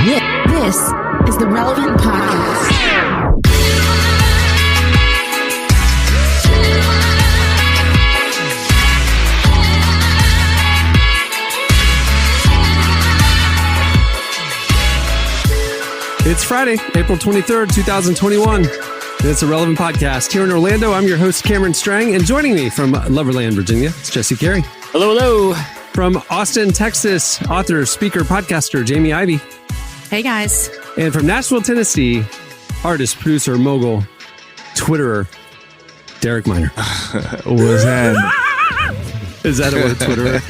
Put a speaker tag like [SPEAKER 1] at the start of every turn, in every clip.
[SPEAKER 1] This is the Relevant Podcast.
[SPEAKER 2] It's Friday, April 23rd, 2021. It's a Relevant Podcast. Here in Orlando, I'm your host, Cameron Strang, and joining me from Loverland, Virginia, it's Jesse Carey.
[SPEAKER 3] Hello, hello.
[SPEAKER 2] From Austin, Texas, author, speaker, podcaster, Jamie Ivey.
[SPEAKER 4] Hey, guys.
[SPEAKER 2] And from Nashville, Tennessee, artist, producer, mogul, Twitterer, Derek Miner.
[SPEAKER 5] What's that?
[SPEAKER 2] Is that a word, Twitterer?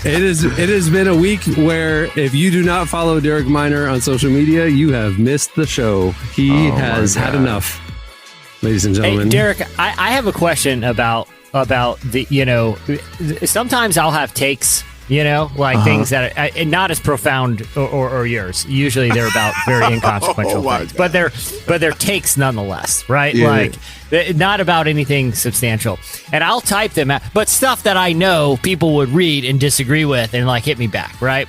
[SPEAKER 2] It has been a week where if you do not follow Derek Miner on social media, you have missed the show. He has had enough, ladies and gentlemen.
[SPEAKER 3] Hey, Derek, I have a question about the, sometimes I'll have takes, things that are not as profound or yours. Usually they're about very inconsequential things, but they're takes nonetheless, right?
[SPEAKER 5] Yeah.
[SPEAKER 3] Like not about anything substantial. And I'll type them out, but stuff that I know people would read and disagree with and like hit me back, right?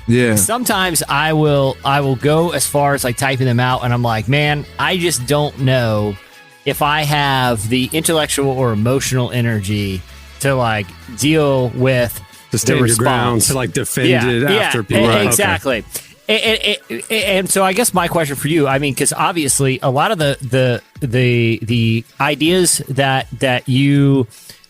[SPEAKER 5] Yeah.
[SPEAKER 3] Sometimes I will go as far as like typing them out, and I'm like, man, I just don't know if I have the intellectual or emotional energy to like deal with
[SPEAKER 2] to stand your ground, to like defend it after people.
[SPEAKER 3] Exactly. Okay. And so I guess my question for you, I mean, because obviously a lot of the ideas that you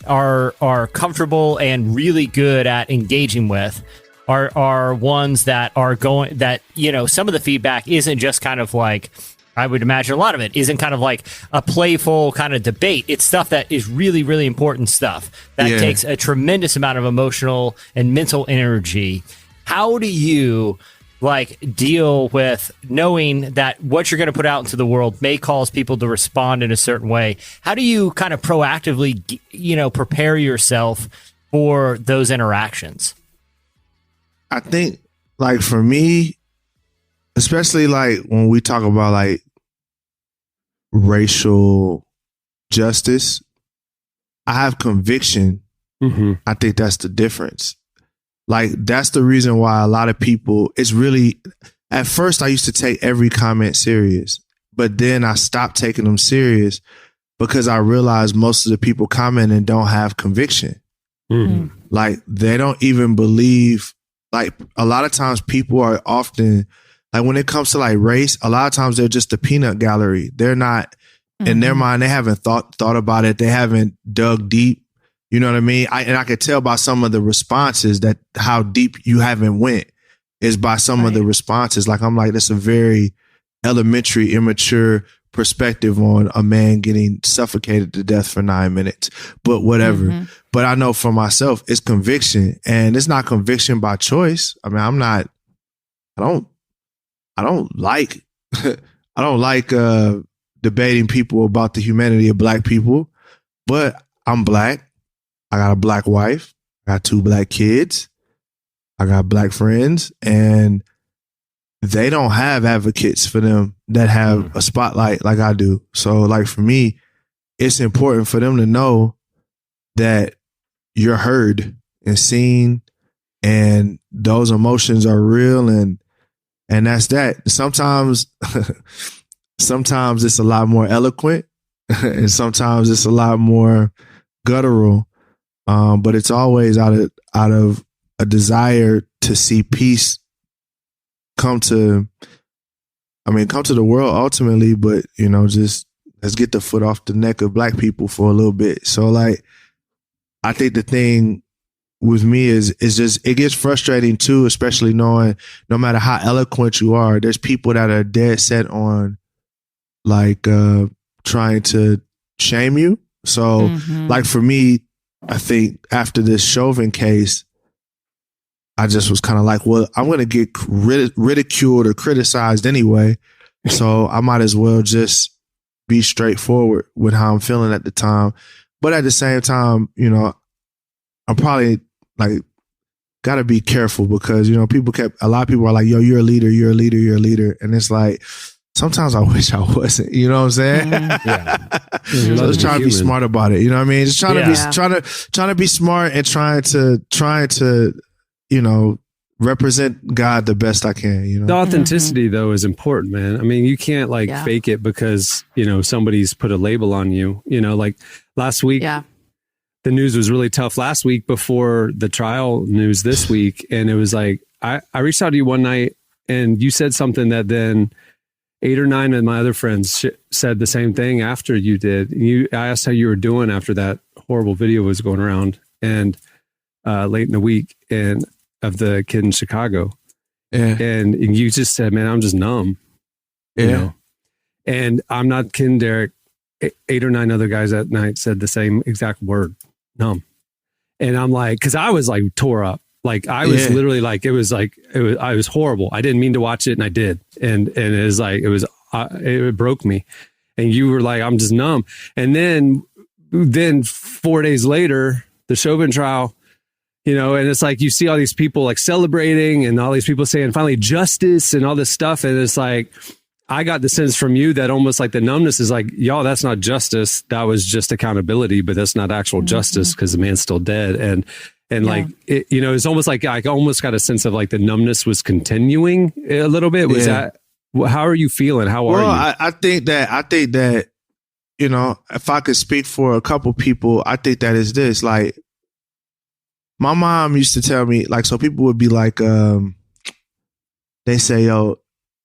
[SPEAKER 3] are comfortable and really good at engaging with are ones that are going that, some of the feedback isn't just kind of like, I would imagine a lot of it isn't kind of like a playful kind of debate. It's stuff that is really, really important stuff that takes a tremendous amount of emotional and mental energy. How do you like deal with knowing that what you're going to put out into the world may cause people to respond in a certain way? How do you kind of proactively, prepare yourself for those interactions?
[SPEAKER 5] I think like for me, especially like when we talk about like racial justice, I have conviction.
[SPEAKER 2] Mm-hmm.
[SPEAKER 5] I think that's the difference. Like that's the reason why a lot of people, it's really, at first I used to take every comment serious, but then I stopped taking them serious because I realized most of the people commenting don't have conviction.
[SPEAKER 2] Mm-hmm.
[SPEAKER 5] Like they don't even believe, like a lot of times people are often, like when it comes to like race, a lot of times they're just a peanut gallery. They're not, in their mind, they haven't thought about it. They haven't dug deep. You know what I mean? I could tell by some of the responses that how deep you haven't went is by some of the responses. Like I'm like, that's a very elementary, immature perspective on a man getting suffocated to death for 9 minutes. But whatever. Mm-hmm. But I know for myself, it's conviction, and it's not conviction by choice. I mean, I don't like debating people about the humanity of black people, but I'm black. I got a black wife. I got 2 black kids. I got black friends, and they don't have advocates for them that have a spotlight like I do. So like for me, it's important for them to know that you're heard and seen, and those emotions are real, and that's that. Sometimes it's a lot more eloquent and sometimes it's a lot more guttural. But it's always out of a desire to see peace come to the world ultimately, but just let's get the foot off the neck of black people for a little bit. So like, I think the thing with me is just, it gets frustrating too, especially knowing no matter how eloquent you are, there's people that are dead set on like trying to shame you. So like for me, I think after this Chauvin case, I just was kind of like, well, I'm going to get ridiculed or criticized anyway. So I might as well just be straightforward with how I'm feeling at the time. But at the same time, I'm probably like, got to be careful because, a lot of people are like, yo, you're a leader. And it's like, sometimes I wish I wasn't, you know what I'm saying?
[SPEAKER 3] Yeah.
[SPEAKER 5] So just trying to be smart about it. You know what I mean? Just trying to be smart and trying to, represent God the best I can, you know?
[SPEAKER 2] The authenticity though is important, man. I mean, you can't fake it because, somebody's put a label on you, like last week, the news was really tough last week before the trial news this week. And it was like, I reached out to you one night and you said something that then 8 or 9 of my other friends said the same thing after you did. I asked how you were doing after that horrible video was going around and late in the week and of the kid in Chicago.
[SPEAKER 5] Yeah.
[SPEAKER 2] And you just said, man, I'm just numb.
[SPEAKER 5] Yeah.
[SPEAKER 2] And I'm not kidding, Derek. 8 or 9 other guys that night said the same exact word, numb. And I'm like, cause I was like tore up. Like I was literally like, it was horrible. I didn't mean to watch it and I did. And it was like, it broke me. And you were like, I'm just numb. And then 4 days later, the Chauvin trial, and it's like, you see all these people like celebrating and all these people saying finally justice and all this stuff. And it's like, I got the sense from you that almost like the numbness is like, y'all, that's not justice. That was just accountability, but that's not actual justice because the man's still dead. And like, it's almost like I almost got a sense of like the numbness was continuing a little bit. Was that, how are you feeling? How are you?
[SPEAKER 5] I think that, if I could speak for a couple people, I think that is this, like, my mom used to tell me, like, so people would be like, they say, yo,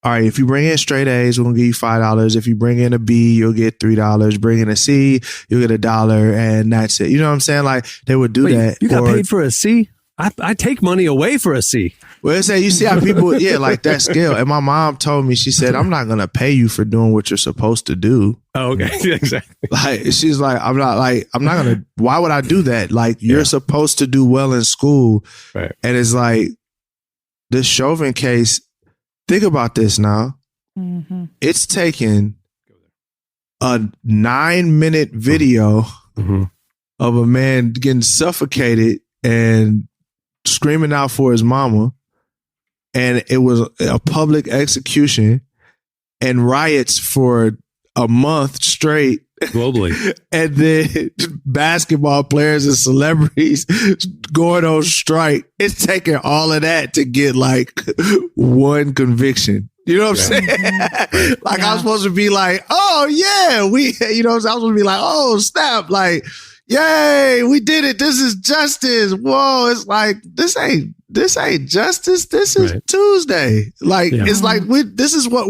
[SPEAKER 5] all right, if you bring in straight A's, we're going to give you $5. If you bring in a B, you'll get $3. Bring in a C, you'll get $1. And that's it. You know what I'm saying? Like, they would do that.
[SPEAKER 2] You got paid for a C? I take money away for a C.
[SPEAKER 5] Well, it's like, you see how people, like that scale. And my mom told me, she said, I'm not going to pay you for doing what you're supposed to do.
[SPEAKER 2] Oh, okay. Exactly.
[SPEAKER 5] Like, she's like, I'm not going to, why would I do that? Like, you're supposed to do well in school.
[SPEAKER 2] Right.
[SPEAKER 5] And it's like, this Chauvin case, think about this now. Mm-hmm. It's taken a 9-minute video of a man getting suffocated and screaming out for his mama. And it was a public execution and riots for a month straight.
[SPEAKER 2] Globally.
[SPEAKER 5] And then basketball players and celebrities going on strike. It's taking all of that to get like one conviction. You know what I'm saying? Like I'm supposed to be like, oh yeah, I was supposed to be like, oh snap, like, yay, we did it. This is justice. Whoa, it's like, this ain't justice. This is Tuesday. Like, it's like, this is what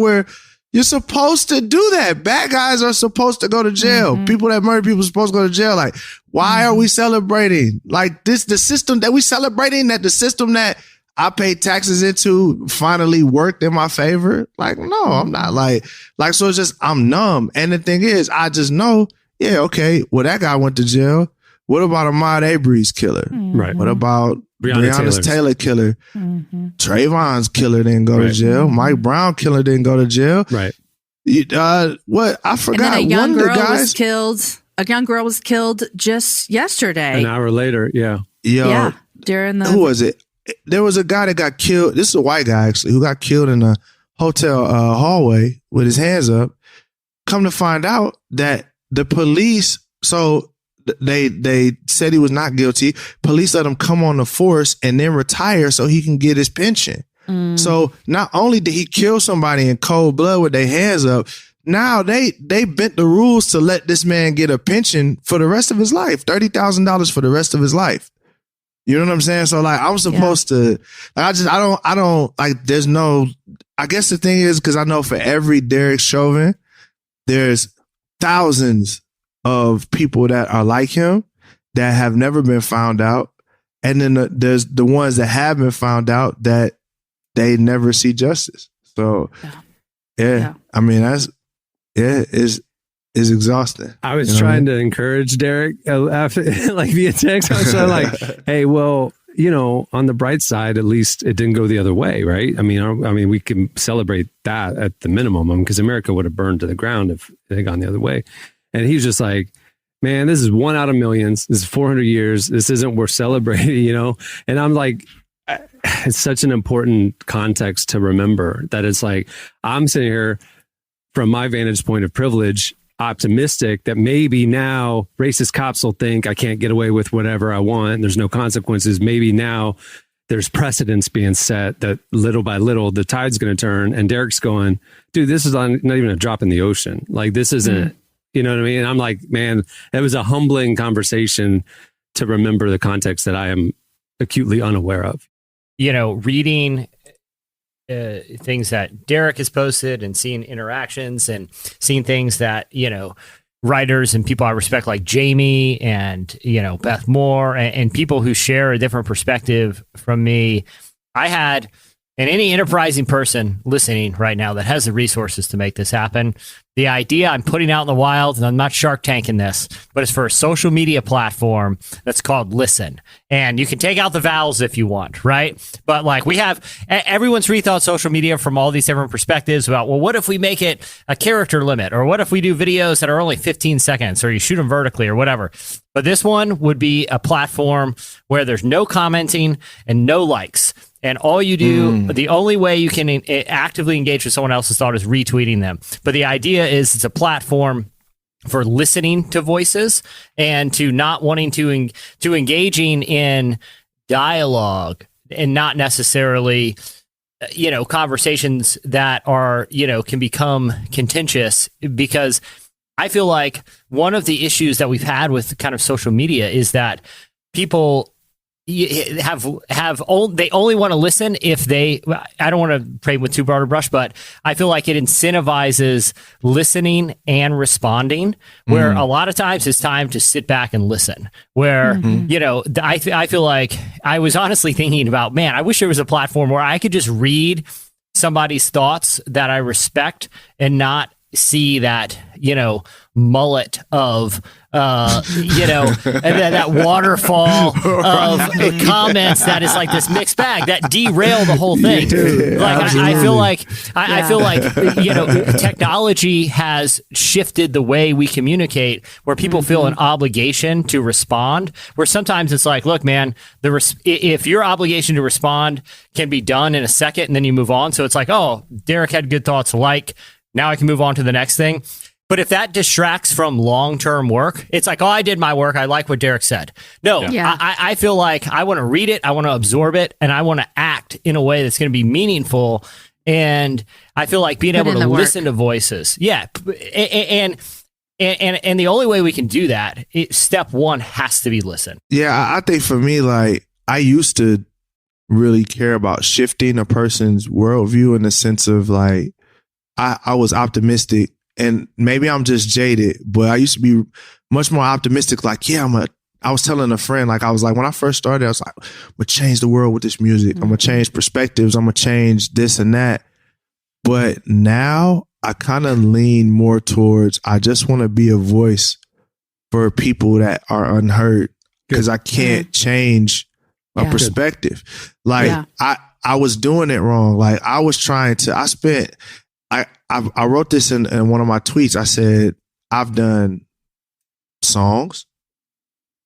[SPEAKER 5] you're supposed to do that. Bad guys are supposed to go to jail. People that murder people are supposed to go to jail. Like, why are we celebrating? Like the system that we celebrating, that the system that I paid taxes into finally worked in my favor. Like, no, I'm not like, so it's just, I'm numb. And the thing is, I just know, okay, well, that guy went to jail. What about Ahmaud Arbery's killer?
[SPEAKER 2] Right.
[SPEAKER 5] What about Breonna Taylor killer? Trayvon's killer didn't go to jail. Mike Brown killer didn't go to jail.
[SPEAKER 2] Right.
[SPEAKER 5] What? I forgot.
[SPEAKER 1] And then a young girl was killed. A young girl was killed just yesterday.
[SPEAKER 2] An hour later. Yeah.
[SPEAKER 1] During
[SPEAKER 5] who was it? There was a guy that got killed. This is a white guy actually who got killed in a hotel hallway with his hands up. Come to find out that the police, so they said he was not guilty. Police let him come on the force and then retire so he can get his pension. So not only did he kill somebody in cold blood with their hands up, now they bent the rules to let this man get a pension for the rest of his life, $30,000 for the rest of his life. You know what I'm saying? So like, I'm supposed to, like, I don't like, there's no, I guess the thing is, because I know for every Derek Chauvin, there's thousands of people that are like him that have never been found out. And then there's the ones that have been found out that they never see justice. So, I mean, it's exhausting.
[SPEAKER 2] I was trying to encourage Derek after, like via text. I was like, hey, well, on the bright side, at least it didn't go the other way, right? I mean, we can celebrate that at the minimum, because America would have burned to the ground if it had gone the other way. And he was just like, man, this is 1 out of millions. This is 400 years. This isn't worth celebrating, And I'm like, it's such an important context to remember that it's like, I'm sitting here from my vantage point of privilege, optimistic that maybe now racist cops will think I can't get away with whatever I want and there's no consequences. Maybe now there's precedents being set that little by little the tide's going to turn. And Derek's going, dude, this is not even a drop in the ocean. Like, this isn't, you know what I mean? And I'm like, man, it was a humbling conversation to remember the context that I am acutely unaware of.
[SPEAKER 3] You know, reading things that Derek has posted and seeing interactions and seeing things that, you know, writers and people I respect like Jamie and, you know, Beth Moore and people who share a different perspective from me. I had, and any enterprising person listening right now that has the resources to make this happen, the idea I'm putting out in the wild, and I'm not Shark Tanking this, but it's for a social media platform that's called Listen. And you can take out the vowels if you want, right? But like, we have, everyone's rethought social media from all these different perspectives about, well, what if we make it a character limit? Or what if we do videos that are only 15 seconds, or you shoot them vertically or whatever? But this one would be a platform where there's no commenting and no likes. And all you do, the only way you can actively engage with someone else's thought is retweeting them. But the idea is it's a platform for listening to voices and to not wanting to engaging in dialogue and not necessarily, you know, conversations that are, you know, can become contentious. Because I feel like one of the issues that we've had with kind of social media is that people they only want to listen if they, I don't want to paint with too broad a brush, but I feel like it incentivizes listening and responding, where a lot of times it's time to sit back and listen, where, you know, I feel like I was honestly thinking about, man, I wish there was a platform where I could just read somebody's thoughts that I respect and not see that, you know, mullet of, you know, and then that waterfall of comments that is like this mixed bag that derail the whole thing. Like, I feel like, I feel like, you know, technology has shifted the way we communicate, where people feel an obligation to respond, where sometimes it's like, look, man, if your obligation to respond can be done in a second and then you move on. So it's like, oh, Derek had good thoughts, like, now I can move on to the next thing. But if that distracts from long-term work, it's like, oh, I did my work. I like what Derek said. No, I feel like I want to read it. I want to absorb it. And I want to act in a way that's going to be meaningful. And I feel like being able to listen to voices. Yeah. And the only way we can do that, step one has to be listen.
[SPEAKER 5] Yeah, I think for me, like, I used to really care about shifting a person's worldview in the sense of, like, I was optimistic, and maybe I'm just jaded, but I used to be much more optimistic. Like, yeah, I was telling a friend, like, I was like, when I first started, I was like, I'm going to change the world with this music. I'm going to change perspectives. I'm going to change this and that. But now I kind of lean more towards, I just want to be a voice for people that are unheard, because I can't change a perspective. Like, I was doing it wrong. Like, I was trying to, I wrote this in one of my tweets. I said, I've done songs.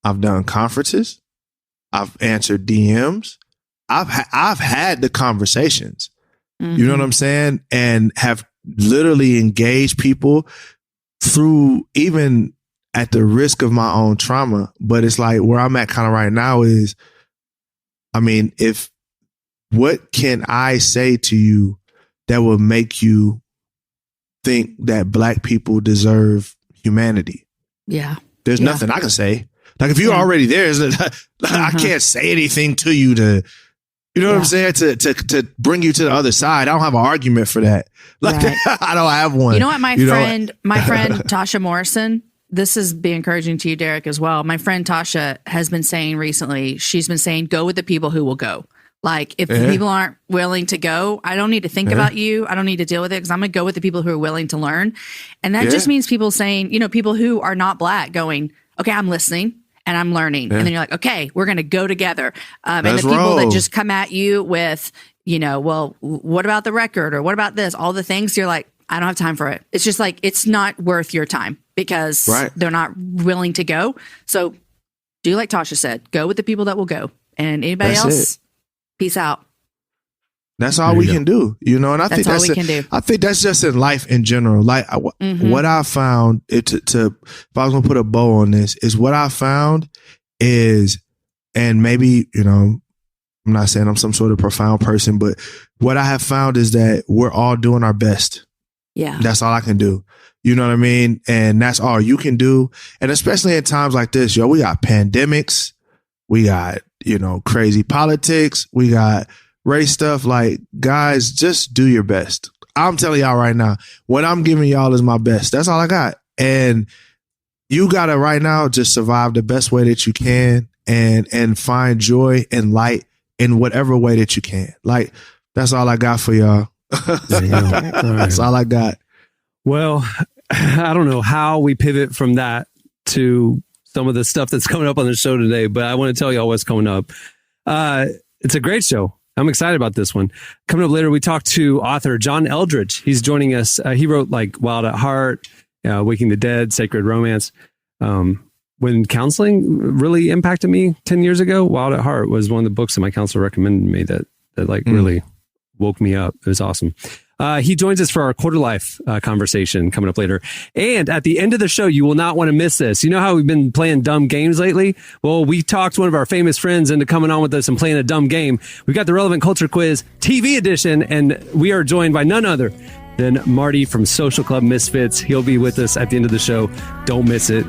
[SPEAKER 5] I've done conferences. I've answered DMs. I've had the conversations. You know what I'm saying? And have literally engaged people through, even at the risk of my own trauma. But it's like, where I'm at kind of right now is, I mean, what can I say to you that will make you think that Black people deserve humanity?
[SPEAKER 1] Yeah.
[SPEAKER 5] There's nothing I can say. Like, if you're already there, I can't say anything to you to, you know what I'm saying? To bring you to the other side. I don't have an argument for that. Like, I don't have one.
[SPEAKER 1] You know what? My friend Tasha Morrison, this is be encouraging to you, Derek, as well. My friend Tasha has been saying recently, she's been saying, go with the people who will go. Like, if people aren't willing to go, I don't need to think about you. I don't need to deal with it, because I'm going to go with the people who are willing to learn. And that just means people saying, you know, people who are not Black going, okay, I'm listening and I'm learning. And then you're like, okay, we're going to go together. And the people that just come at you with, you know, well, what about the record, or what about this? All the things, you're like, I don't have time for it. It's just like, it's not worth your time, because they're not willing to go. So do like Tasha said, go with the people that will go, and anybody else, peace out.
[SPEAKER 5] That's all we can do, you know. And I think that's all we can do. I think that's just in life in general. Like, what I found, if I was gonna put a bow on this, is what I found is, and maybe, you know, I'm not saying I'm some sort of profound person, but what I have found is that we're all doing our best.
[SPEAKER 1] Yeah.
[SPEAKER 5] That's all I can do. You know what I mean? And that's all you can do. And especially at times like this, we got pandemics. We got, crazy politics. We got race stuff. Like, guys, just do your best. I'm telling y'all right now, what I'm giving y'all is my best. That's all I got. And you got to right now just survive the best way that you can and find joy and light in whatever way that you can. Like, that's all I got for y'all. That's all I got.
[SPEAKER 2] Well, I don't know how we pivot from that to some of the stuff that's coming up on the show today, but I want to tell y'all what's coming up. It's a great show. I'm excited about this one. Coming up later, we talked to author John Elredge. He's joining us. He wrote like Wild at Heart, Waking the Dead, Sacred Romance. When counseling really impacted me 10 years ago, Wild at Heart was one of the books that my counselor recommended me that really woke me up. It was awesome. He joins us for our Quarterlife conversation coming up later. And at the end of the show, you will not want to miss this. You know how we've been playing dumb games lately? Well, we talked one of our famous friends into coming on with us and playing a dumb game. We've got the Relevant Culture Quiz TV edition, and we are joined by none other than Marty from Social Club Misfits. He'll be with us at the end of the show. Don't miss it.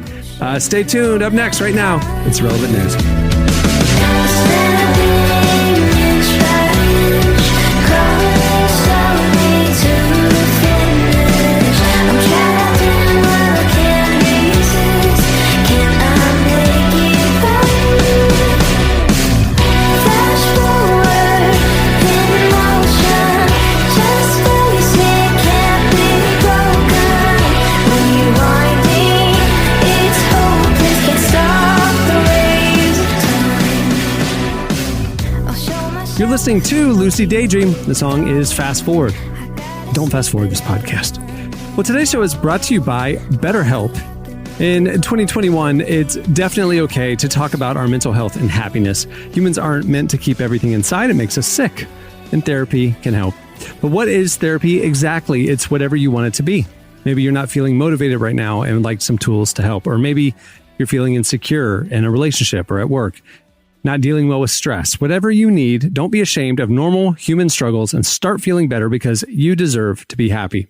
[SPEAKER 2] Stay tuned. Up next right now, it's Relevant News. You're listening to Lucy Daydream. The song is Fast Forward. Don't fast forward this podcast. Well, today's show is brought to you by BetterHelp. In 2021, it's definitely okay to talk about our mental health and happiness. Humans aren't meant to keep everything inside. It makes us sick, and therapy can help. But what is therapy exactly? It's whatever you want it to be. Maybe you're not feeling motivated right now and would like some tools to help. Or maybe you're feeling insecure in a relationship or at work, not dealing well with stress. Whatever you need, don't be ashamed of normal human struggles and start feeling better because you deserve to be happy.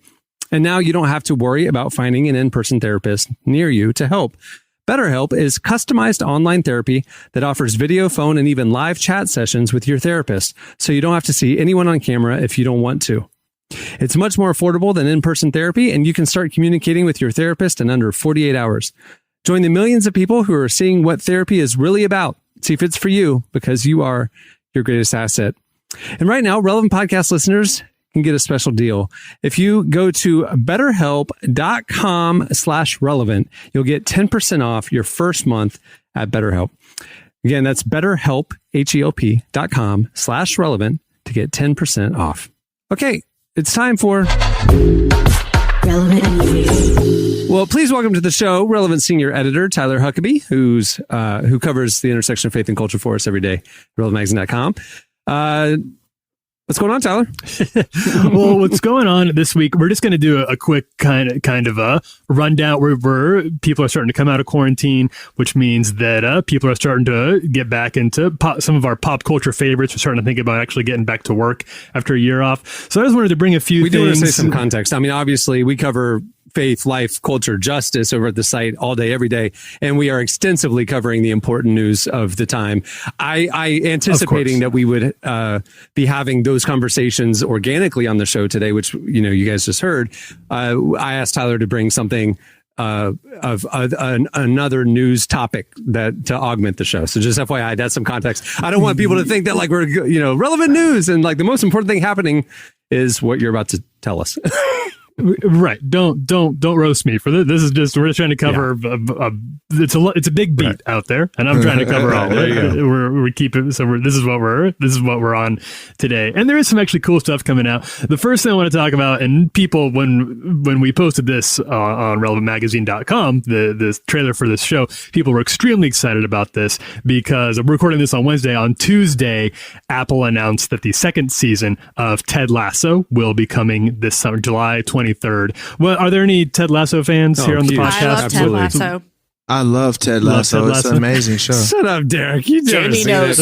[SPEAKER 2] And now you don't have to worry about finding an in-person therapist near you to help. BetterHelp is customized online therapy that offers video, phone, and even live chat sessions with your therapist, so you don't have to see anyone on camera if you don't want to. It's much more affordable than in-person therapy, and you can start communicating with your therapist in under 48 hours. Join the millions of people who are seeing what therapy is really about. See if it's for you, because you are your greatest asset. And right now, Relevant Podcast listeners can get a special deal. If you go to betterhelp.com/relevant, you'll get 10% off your first month at BetterHelp. Again, that's betterhelp, HELP.com/relevant to get 10% off. Okay, it's time for Relevant News. Well, please welcome to the show, Relevant Senior Editor Tyler Huckabee, who covers the intersection of faith and culture for us every day, relevantmagazine.com. What's going on, Tyler?
[SPEAKER 4] Well, what's going on this week? We're just going to do a quick kind of a rundown where people are starting to come out of quarantine, which means that people are starting to get back into some of our pop culture favorites. We're starting to think about actually getting back to work after a year off. So I just wanted to bring a few things.
[SPEAKER 2] We do want to say some context. I mean, obviously, we cover faith, life, culture, justice over at the site all day, every day. And we are extensively covering the important news of the time. I anticipating that we would be having those conversations organically on the show today, which, you guys just heard. I asked Tyler to bring something of another news topic that to augment the show. So just FYI, that's some context. I don't want people to think that like we're, relevant news and like the most important thing happening is what you're about to tell us.
[SPEAKER 4] Right. Don't roast me for this. This is just, we're just trying to cover it's a big beat out there, and I'm trying to cover all of it. We keep it. So this is what we're on today. And there is some actually cool stuff coming out. The first thing I want to talk about, and people, when we posted this on relevantmagazine.com, the trailer for this show, people were extremely excited about this because we're recording this on Wednesday. On Tuesday, Apple announced that the second season of Ted Lasso will be coming this summer, July 23rd. Well, are there any Ted Lasso fans here on the podcast?
[SPEAKER 1] I love Ted Lasso.
[SPEAKER 5] I love Ted Lasso. It's an amazing show.
[SPEAKER 2] Shut up, Derek. You
[SPEAKER 3] Jamie knows.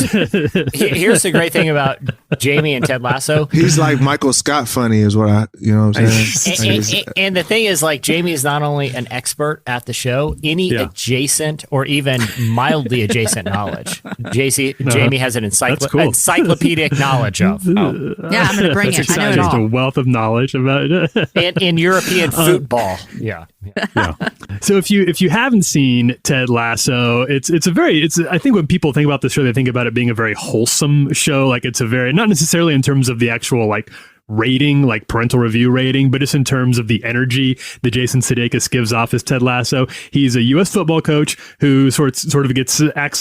[SPEAKER 3] Here's the great thing about Jamie and Ted Lasso.
[SPEAKER 5] He's like Michael Scott funny is what you know what I'm saying?
[SPEAKER 3] And the thing is, like, Jamie is not only an expert at the show, any adjacent or even mildly adjacent knowledge. Jamie has an encyclopedic knowledge of.
[SPEAKER 1] Yeah, I'm going to bring it. I know it all.
[SPEAKER 4] A wealth of knowledge about it.
[SPEAKER 3] And in European football. Yeah.
[SPEAKER 4] So if you haven't seen Ted Lasso, it's I think when people think about the show, they think about it being a very wholesome show. Like, it's a very, not necessarily in terms of the actual like rating, like parental review rating, but just in terms of the energy that Jason Sudeikis gives off as Ted Lasso. He's a U.S. football coach who sort of gets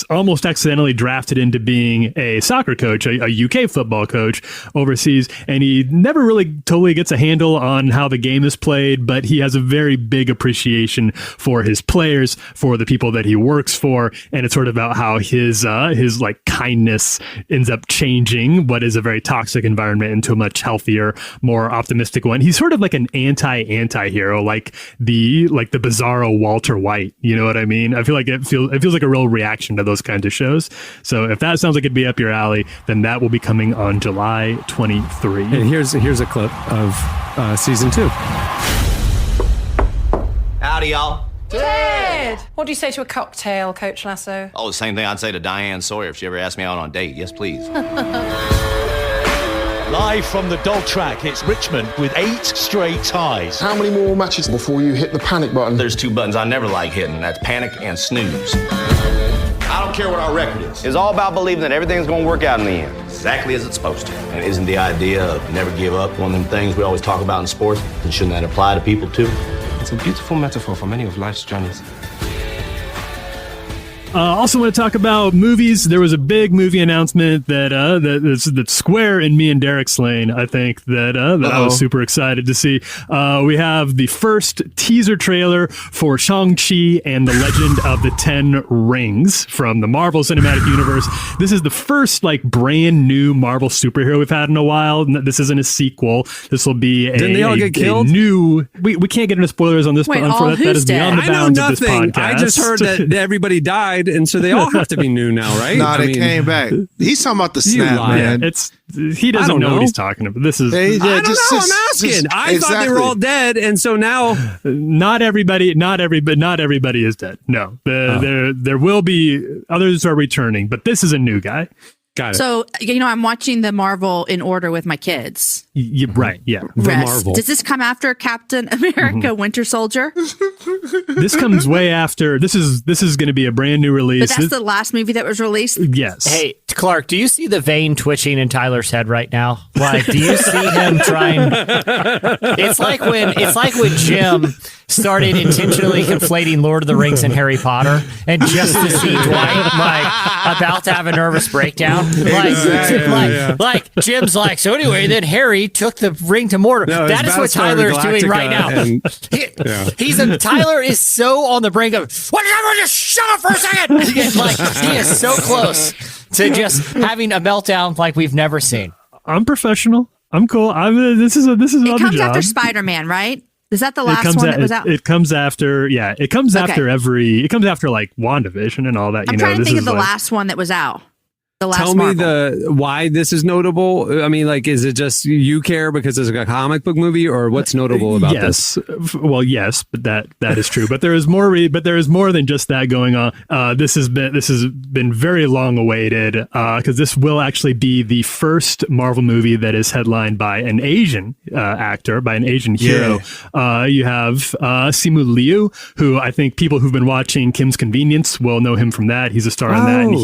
[SPEAKER 4] almost accidentally drafted into being a soccer coach, a UK football coach overseas, and he never really totally gets a handle on how the game is played, but he has a very big appreciation for his players, for the people that he works for, and it's sort of about how his like kindness ends up changing what is a very toxic environment into a much healthier, more optimistic one. He's sort of like an anti-hero, like the bizarro Walter White. You know what I mean? I feel like it feels like a real reaction to those kinds of shows. So if that sounds like it'd be up your alley, then that will be coming on July 23.
[SPEAKER 2] And here's a clip of season 2.
[SPEAKER 6] Howdy, y'all.
[SPEAKER 7] Ted! What do you say to a cocktail, Coach Lasso?
[SPEAKER 6] Oh, the same thing I'd say to Diane Sawyer if she ever asked me out on a date. Yes, please.
[SPEAKER 8] Live from the dog track, it's Richmond with 8 straight ties.
[SPEAKER 9] How many more matches before you hit the panic button?
[SPEAKER 6] There's 2 buttons I never like hitting. That's panic and snooze. I don't care what our record is. It's all about believing that everything's going to work out in the end, exactly as it's supposed to. And isn't the idea of never give up one of them things we always talk about in sports? And shouldn't that apply to people too?
[SPEAKER 10] It's a beautiful metaphor for many of life's journeys.
[SPEAKER 4] Also want to talk about movies. There was a big movie announcement that Square in me and Derek's lane, I think, that I was super excited to see. We have the first teaser trailer for Shang-Chi and the Legend of the Ten Rings from the Marvel Cinematic Universe. This is the first like brand new Marvel superhero we've had in a while. This isn't a sequel. This will be
[SPEAKER 2] Didn't they all get killed?
[SPEAKER 4] We can't get into spoilers on this.
[SPEAKER 1] Wait,
[SPEAKER 4] that is beyond the bounds of this podcast.
[SPEAKER 2] I just heard that everybody died, and so they all have to be new now, right?
[SPEAKER 5] No, they came back. He's talking about the snap, man.
[SPEAKER 4] He doesn't know what he's talking about. This is.
[SPEAKER 2] I don't know. I'm asking. I thought they were all dead, and so now
[SPEAKER 4] not everybody is dead. No, there will be others are returning, but this is a new guy.
[SPEAKER 2] Got it.
[SPEAKER 1] So, I'm watching the Marvel in order with my kids.
[SPEAKER 4] Right, yeah.
[SPEAKER 2] The Marvel.
[SPEAKER 1] Does this come after Captain America Winter Soldier?
[SPEAKER 4] This comes way after. This is going to be a brand new release.
[SPEAKER 1] But that's the last movie that was released?
[SPEAKER 4] Yes.
[SPEAKER 3] Hey, Clark, do you see the vein twitching in Tyler's head right now? Like, do you see him trying? It's like when Jim started intentionally conflating Lord of the Rings and Harry Potter, and just to see Dwight about to have a nervous breakdown. Like Jim's like, so anyway, then Harry took the ring to Mordor.
[SPEAKER 2] No,
[SPEAKER 3] that is what Tyler's doing right now. Tyler is so on the brink of, just shut up for a second. He is so close to just having a meltdown like we've never seen.
[SPEAKER 4] I'm professional. I'm cool. This is
[SPEAKER 1] it comes after Spider-Man, right? Is that the last one that was out?
[SPEAKER 4] It comes after, yeah. It comes after it comes after like WandaVision and all that.
[SPEAKER 1] I'm trying to think of the last one that was out.
[SPEAKER 2] Tell me why this is notable. I mean, like, is it just you care because it's a comic book movie, or what's notable about this?
[SPEAKER 4] Well, yes, but that is true. But there is more. But there is more than just that going on. This has been very long awaited because this will actually be the first Marvel movie that is headlined by an Asian actor, by an Asian hero. You have Simu Liu, who I think people who've been watching Kim's Convenience will know him from that. He's a star in that, and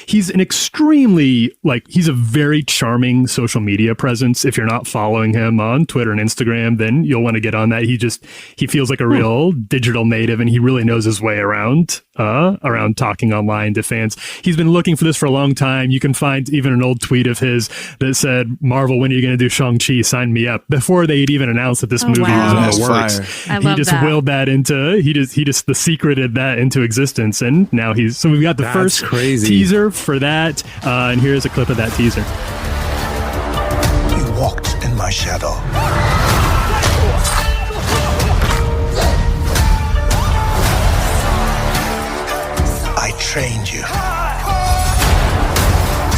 [SPEAKER 4] he's an extremely, he's a very charming social media presence. If you're not following him on Twitter and Instagram, then you'll want to get on that. He feels like a real digital native, and he really knows his way around talking online to fans. He's been looking for this for a long time. You can find even an old tweet of his that said, "Marvel, when are you going to do Shang-Chi? Sign me up." Before they had even announced that this movie was in the works. He just willed that into, he just secreted that into existence. And now so we've got the first teaser for that. And here's a clip of that teaser.
[SPEAKER 11] You walked in my shadow. trained you.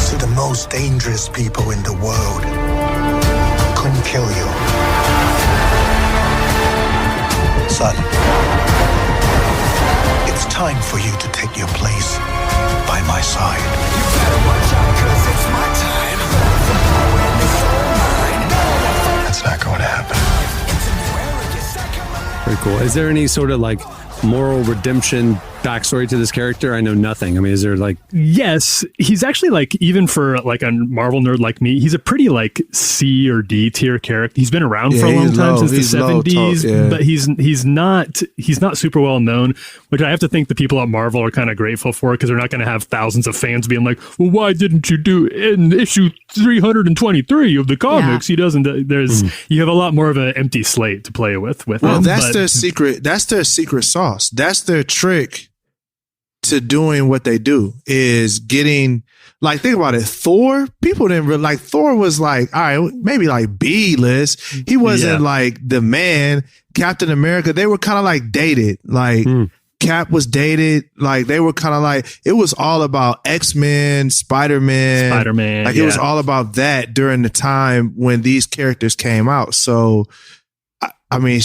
[SPEAKER 11] So the most dangerous people in the world couldn't kill you. Son, it's time for you to take your place by my side. You better watch out, 'cause it's my time. That's not going to happen.
[SPEAKER 2] Very cool. Is there any sort of like moral redemption backstory to this character? I know nothing. I mean, is there like...
[SPEAKER 4] Yes, he's actually like, even for like a Marvel nerd like me, he's a pretty like C or D tier character. He's been around for a long time, since the 70s, but he's not super well known, which I have to think the people at Marvel are kind of grateful for, because they're not going to have thousands of fans being like, well, why didn't you do in issue 323 of the comics? He doesn't. You have a lot more of an empty slate to play with him.
[SPEAKER 5] That's their secret. That's their secret sauce. That's their trick to doing what they do, is getting, like, think about it. Thor, people didn't really, like, Thor was like, all right, maybe like B list. He wasn't like the man. Captain America, they were kind of like dated. Like Cap was dated. Like they were kind of like, it was all about X-Men, Spider-Man. Like it was all about that during the time when these characters came out. So I mean,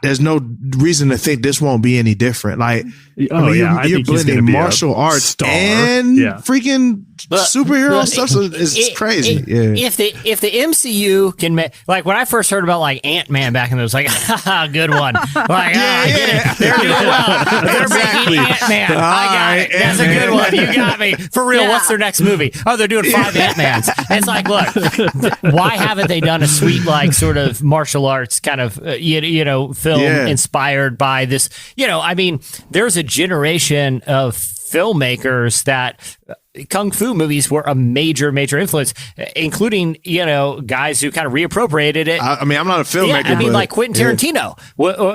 [SPEAKER 5] there's no reason to think this won't be any different. Like, you're blending martial arts and freaking superhero stuff. So it's crazy.
[SPEAKER 3] If the MCU can make, like when I first heard about like Ant-Man back in those, like, haha, good one. Like, they're doing well. They're making Ant-Man. I got it. That's a good one. You got me. For real, what's their next movie? Oh, they're doing 5 Ant-Mans. It's like, look, why haven't they done a sweet, like, sort of martial arts kind of, film inspired by this? I mean, there's a generation of filmmakers that kung fu movies were a major influence, including, guys who kind of reappropriated it.
[SPEAKER 5] I mean, I'm not a filmmaker.
[SPEAKER 3] I mean, like Quentin Tarantino.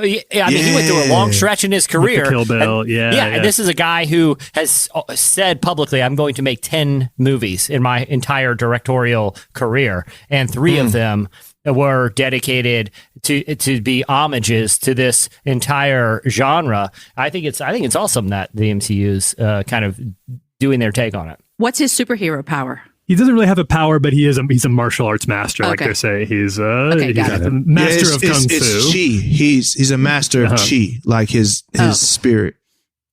[SPEAKER 3] He went through a long stretch in his career.
[SPEAKER 4] Kill Bill,
[SPEAKER 3] and this is a guy who has said publicly, I'm going to make 10 movies in my entire directorial career, and 3 of them were dedicated to be homages to this entire genre. I think it's awesome that the MCU's kind of doing their take on it.
[SPEAKER 1] What's his superhero power?
[SPEAKER 4] He doesn't really have a power, but he's a martial arts master, like they say. He's a master of kung fu.
[SPEAKER 5] It's chi. He's a master of chi, like his spirit.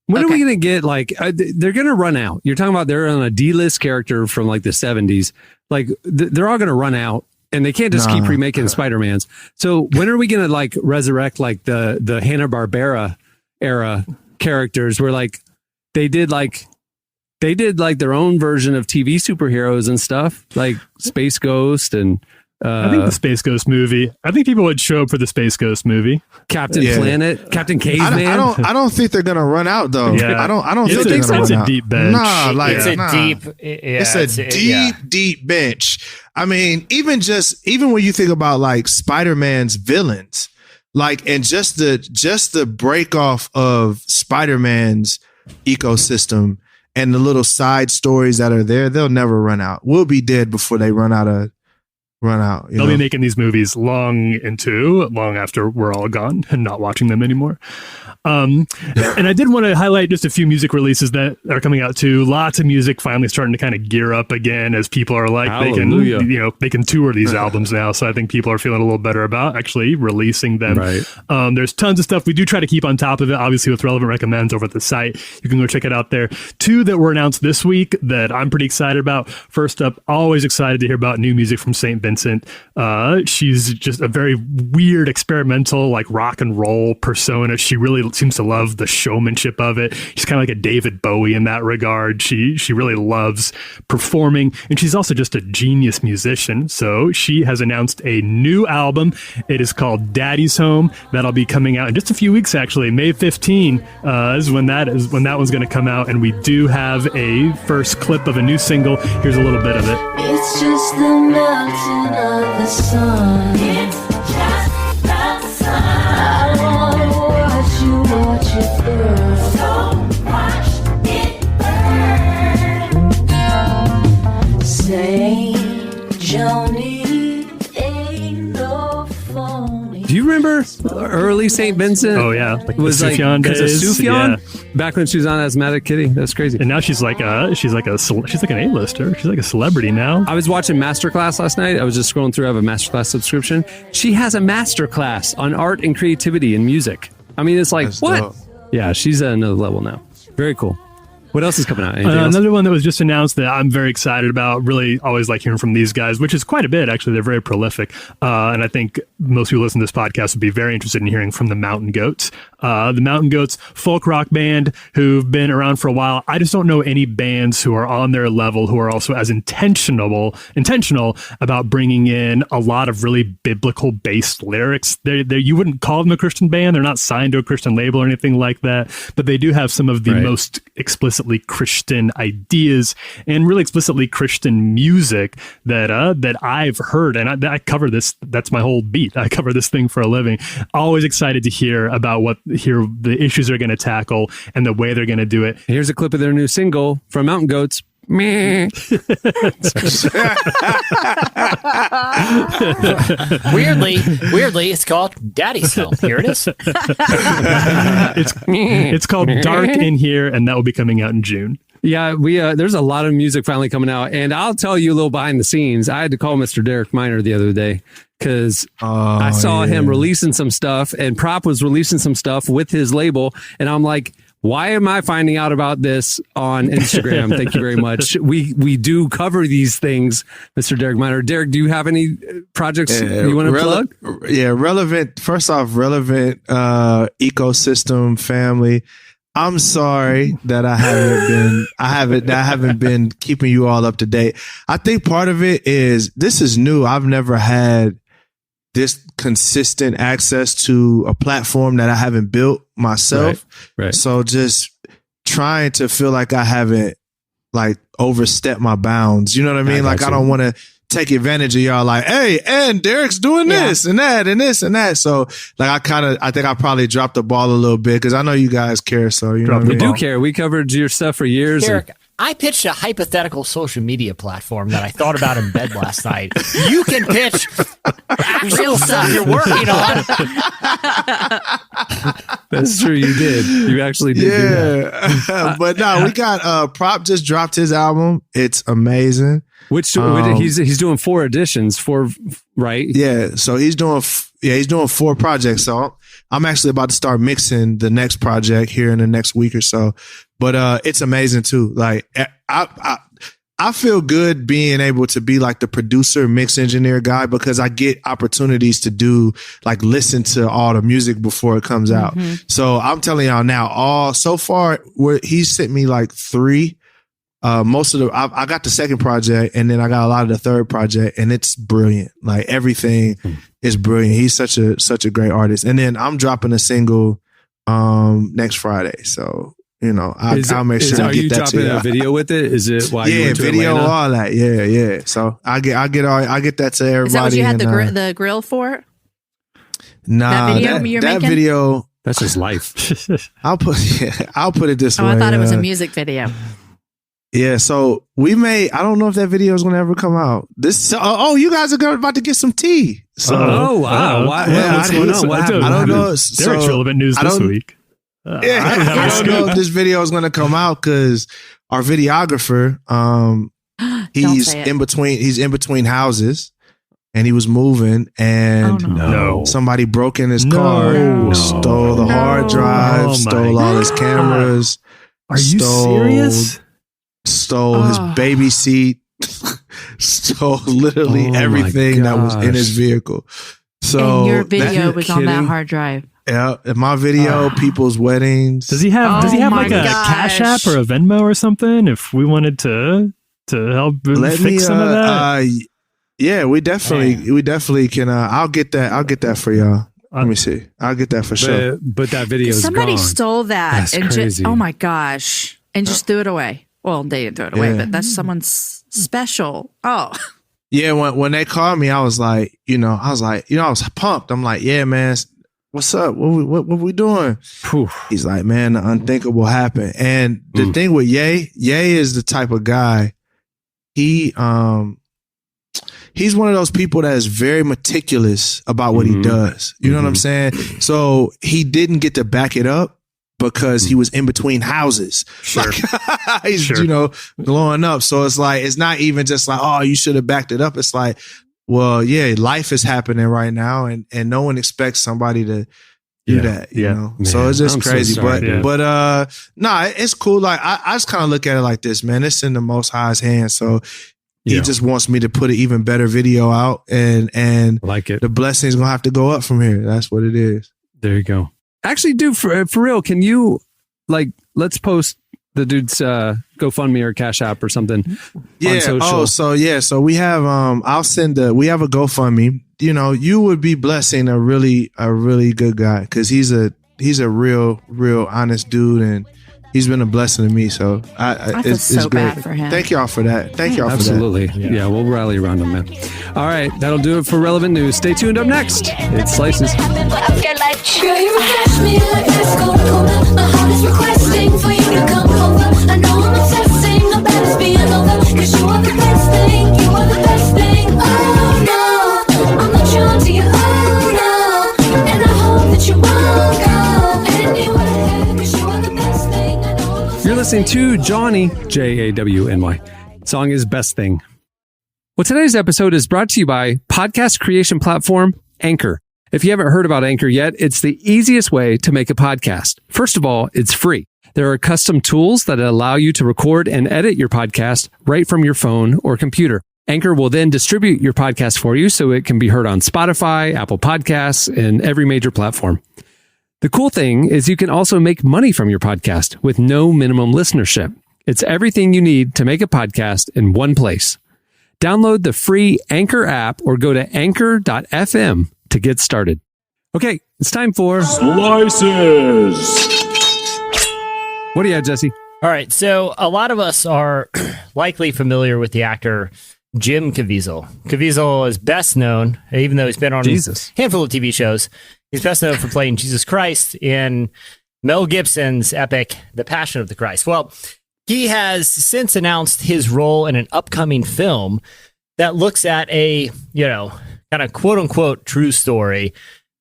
[SPEAKER 2] When are we going to get, like, they're going to run out. You're talking about they're on a D-list character from like the 70s. Like they're all going to run out. And they can't just keep remaking Spider-Mans. So when are we going to like resurrect like the Hanna-Barbera era characters where like they did their own version of TV superheroes and stuff, like Space Ghost and
[SPEAKER 4] I think the Space Ghost movie. I think people would show up for the Space Ghost movie.
[SPEAKER 2] Captain Planet, Captain Caveman.
[SPEAKER 5] I don't think they're gonna run out though. Yeah. I don't think they're gonna run out.
[SPEAKER 4] It's a deep bench.
[SPEAKER 5] It's a deep bench. I mean, even when you think about like Spider-Man's villains, like, and just the break off of Spider-Man's ecosystem and the little side stories that are there, they'll never run out. We'll be dead before they run out. They'll
[SPEAKER 4] be making these movies long after we're all gone and not watching them anymore. And I did want to highlight just a few music releases that are coming out too. Lots of music finally starting to kind of gear up again, as people are like, they can tour these albums now. So I think people are feeling a little better about actually releasing them. Right. There's tons of stuff. We do try to keep on top of it, obviously, with relevant recommends over at the site. You can go check it out there. 2 that were announced this week that I'm pretty excited about. First up, always excited to hear about new music from St. Vincent. She's just a very weird, experimental, like rock and roll persona. She really seems to love the showmanship of it. She's kind of like a David Bowie in that regard. She really loves performing, and she's also just a genius musician. So she has announced a new album. It is called Daddy's Home. That'll be coming out in just a few weeks, actually. May 15 is when that one's going to come out, and we do have a first clip of a new single. Here's a little bit of it.
[SPEAKER 12] It's just the melting of the sun. It's just the sun. I wanna watch it burn. So watch it burn. Saint Johnny ain't no phony.
[SPEAKER 2] Do you remember early St. Vincent?
[SPEAKER 4] Oh yeah, like
[SPEAKER 2] was
[SPEAKER 4] the Sufjan
[SPEAKER 2] because of
[SPEAKER 4] days.
[SPEAKER 2] Sufjan.
[SPEAKER 4] Yeah.
[SPEAKER 2] back when she was on Asthmatic Kitty. That's crazy.
[SPEAKER 4] And now she's like an A-lister. She's like a celebrity now.
[SPEAKER 2] I was watching Masterclass last night. I was just scrolling through. I have a Masterclass subscription. She has a Masterclass on art and creativity and music. I mean, it's like, that's what? Dope. Yeah, she's at another level now. Very cool. What else is coming out?
[SPEAKER 4] Another one that was just announced that I'm very excited about. Really always like hearing from these guys, which is quite a bit, actually. They're very prolific. And I think most people listening to this podcast would be very interested in hearing from the Mountain Goats. The Mountain Goats, folk rock band who've been around for a while. I just don't know any bands who are on their level who are also as intentional about bringing in a lot of really biblical-based lyrics. You wouldn't call them a Christian band. They're not signed to a Christian label or anything like that, but they do have some of the most explicitly Christian ideas and really explicitly Christian music that I've heard, and I cover this. That's my whole beat. I cover this thing for a living. Always excited to hear the issues they're going to tackle and the way they're going to do it.
[SPEAKER 2] Here's a clip of their new single from Mountain Goats. Meh.
[SPEAKER 3] weirdly, it's called Daddy's Home. Here it is.
[SPEAKER 4] It's called Dark in Here, and that will be coming out in June.
[SPEAKER 2] Yeah, we there's a lot of music finally coming out, and I'll tell you a little behind the scenes. I had to call Mr. Derek Miner the other day because I saw him releasing some stuff, and Prop was releasing some stuff with his label, and I'm like, why am I finding out about this on Instagram? Thank you very much. We do cover these things, Mr. Derek Miner. Derek, do you have any projects you want to plug?
[SPEAKER 5] Yeah, relevant. First off, relevant ecosystem family. I'm sorry that I haven't been keeping you all up to date. I think part of it is this is new. I've never had this consistent access to a platform that I haven't built myself.
[SPEAKER 2] Right.
[SPEAKER 5] So just trying to feel like I haven't like overstepped my bounds. You know what I mean? I don't want to take advantage of y'all like, hey, and Derek's doing this and that and this and that. So like I think I probably dropped the ball a little bit because I know you guys care. So you know what I mean?
[SPEAKER 2] We do care. We covered your stuff for years.
[SPEAKER 3] Derek, I pitched a hypothetical social media platform that I thought about in bed last night. You can pitch actual stuff you're working on.
[SPEAKER 2] That's true. You did. You actually did.
[SPEAKER 5] Yeah. But no, we got Prop just dropped his album. It's amazing.
[SPEAKER 2] He's doing 4 editions, right?
[SPEAKER 5] Yeah. So he's doing 4 projects. So I'm actually about to start mixing the next project here in the next week or so. But it's amazing too. Like I feel good being able to be like the producer, mix engineer guy because I get opportunities to do like listen to all the music before it comes out. Mm-hmm. So I'm telling y'all now, so far he's sent me like 3. Most of I got the second project and then I got a lot of the third project and it's brilliant. Like everything is brilliant. He's such a great artist. And then I'm dropping a single next Friday. So you know, I'll make sure to get that to you.
[SPEAKER 2] Are you dropping a video with it? Is it why you went to
[SPEAKER 5] video,
[SPEAKER 2] Atlanta?
[SPEAKER 5] all that. Yeah. So I get that to everybody.
[SPEAKER 1] Is that what you had the grill for?
[SPEAKER 5] Nah, that video.
[SPEAKER 2] That's just life.
[SPEAKER 5] I'll put it this way.
[SPEAKER 1] I thought it was a music video.
[SPEAKER 5] Yeah, so we may. I don't know if that video is going to ever come out. You guys are about to get some tea. So,
[SPEAKER 2] wow! What's going on?
[SPEAKER 5] I don't know.
[SPEAKER 4] Derek's relevant news this week.
[SPEAKER 5] I don't know if this video is going to come out because our videographer, he's in between houses, and he was moving, and somebody broke in his car, stole the hard drive, stole all his cameras.
[SPEAKER 4] Are you serious?
[SPEAKER 5] Stole his baby seat, stole literally everything that was in his vehicle. So
[SPEAKER 1] and your video was on that hard drive.
[SPEAKER 5] Yeah, in my video, people's weddings.
[SPEAKER 4] Does he have like a Cash App or a Venmo or something? If we wanted to help fix some of that,
[SPEAKER 5] yeah, we definitely can. I'll get that for y'all. Let me see. I'll get that for sure.
[SPEAKER 2] But that video is
[SPEAKER 1] somebody
[SPEAKER 2] gone.
[SPEAKER 1] stole that.
[SPEAKER 2] That's
[SPEAKER 1] and
[SPEAKER 2] crazy.
[SPEAKER 1] Oh my gosh! And just threw it away. Well, they didn't throw it away, but that's someone's special. Oh.
[SPEAKER 5] Yeah, when they called me, I was pumped. I'm like, yeah, man, what's up? What we doing?
[SPEAKER 2] Whew.
[SPEAKER 5] He's like, man, the unthinkable happened. And the thing with Ye is the type of guy. He's one of those people that is very meticulous about what he does. You know what I'm saying? So he didn't get to back it up. because he was in between houses.
[SPEAKER 4] Sure.
[SPEAKER 5] Like, he's, blowing up. So it's like, it's not even just like, oh, you should have backed it up. It's like, well, yeah, life is happening right now, and no one expects somebody to do that, you know? Man, so it's just crazy. So sorry, but it's cool. Like, I just kind of look at it like this, man. It's in the Most High's hands. So he just wants me to put an even better video out, and
[SPEAKER 2] like it.
[SPEAKER 5] The blessing's going to have to go up from here. That's what it is.
[SPEAKER 2] There you go. Actually, dude, for real, can you, like, let's post the dude's GoFundMe or Cash App or something on social.
[SPEAKER 5] So we have we have a GoFundMe. You know, you would be blessing a really good guy, because he's a real honest dude, and he's been a blessing to me. So it's great.
[SPEAKER 1] Bad for him.
[SPEAKER 5] Thank y'all for that. Thank y'all
[SPEAKER 2] Absolutely.
[SPEAKER 5] for that.
[SPEAKER 2] Yeah, we'll rally around him, man. All right, that'll do it for Relevant News. Stay tuned. Up next, it's Slices.
[SPEAKER 12] Girl, you refresh me like this Coca-Cola. My heart is requesting for you to come over. I know I'm obsessing about us being over, 'cause you are the best thing. You are the best thing. Oh no, I'm not drawn to you. Oh no, and I hope that you won't go anywhere, 'cause you are the best thing. I know.
[SPEAKER 2] You're listening to Johnny, Jawny. Song is Best Thing. Well, today's episode is brought to you by podcast creation platform Anchor. If you haven't heard about Anchor yet, it's the easiest way to make a podcast. First of all, it's free. There are custom tools that allow you to record and edit your podcast right from your phone or computer. Anchor will then distribute your podcast for you so it can be heard on Spotify, Apple Podcasts, and every major platform. The cool thing is you can also make money from your podcast with no minimum listenership. It's everything you need to make a podcast in one place. Download the free Anchor app or go to anchor.fm to get started. Okay, it's time for
[SPEAKER 13] Slices.
[SPEAKER 2] What do you have, Jesse?
[SPEAKER 3] All right, so a lot of us are likely familiar with the actor Jim Caviezel. Caviezel is best known, even though he's been on a handful of TV shows, he's best known for playing Jesus Christ in Mel Gibson's epic The Passion of the Christ. Well, he has since announced his role in an upcoming film that looks at a, kind of quote-unquote true story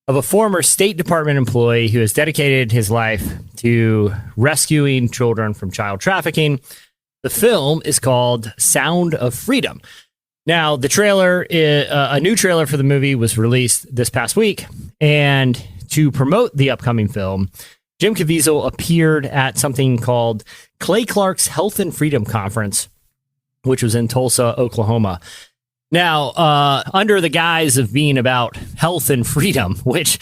[SPEAKER 3] of a former State Department employee who has dedicated his life to rescuing children from child trafficking. The film is called Sound of Freedom. Now, the trailer, a new trailer for the movie was released this past week, and to promote the upcoming film, Jim Caviezel appeared at something called Clay Clark's Health and Freedom Conference, which was in Tulsa, Oklahoma. Now, under the guise of being about health and freedom, which,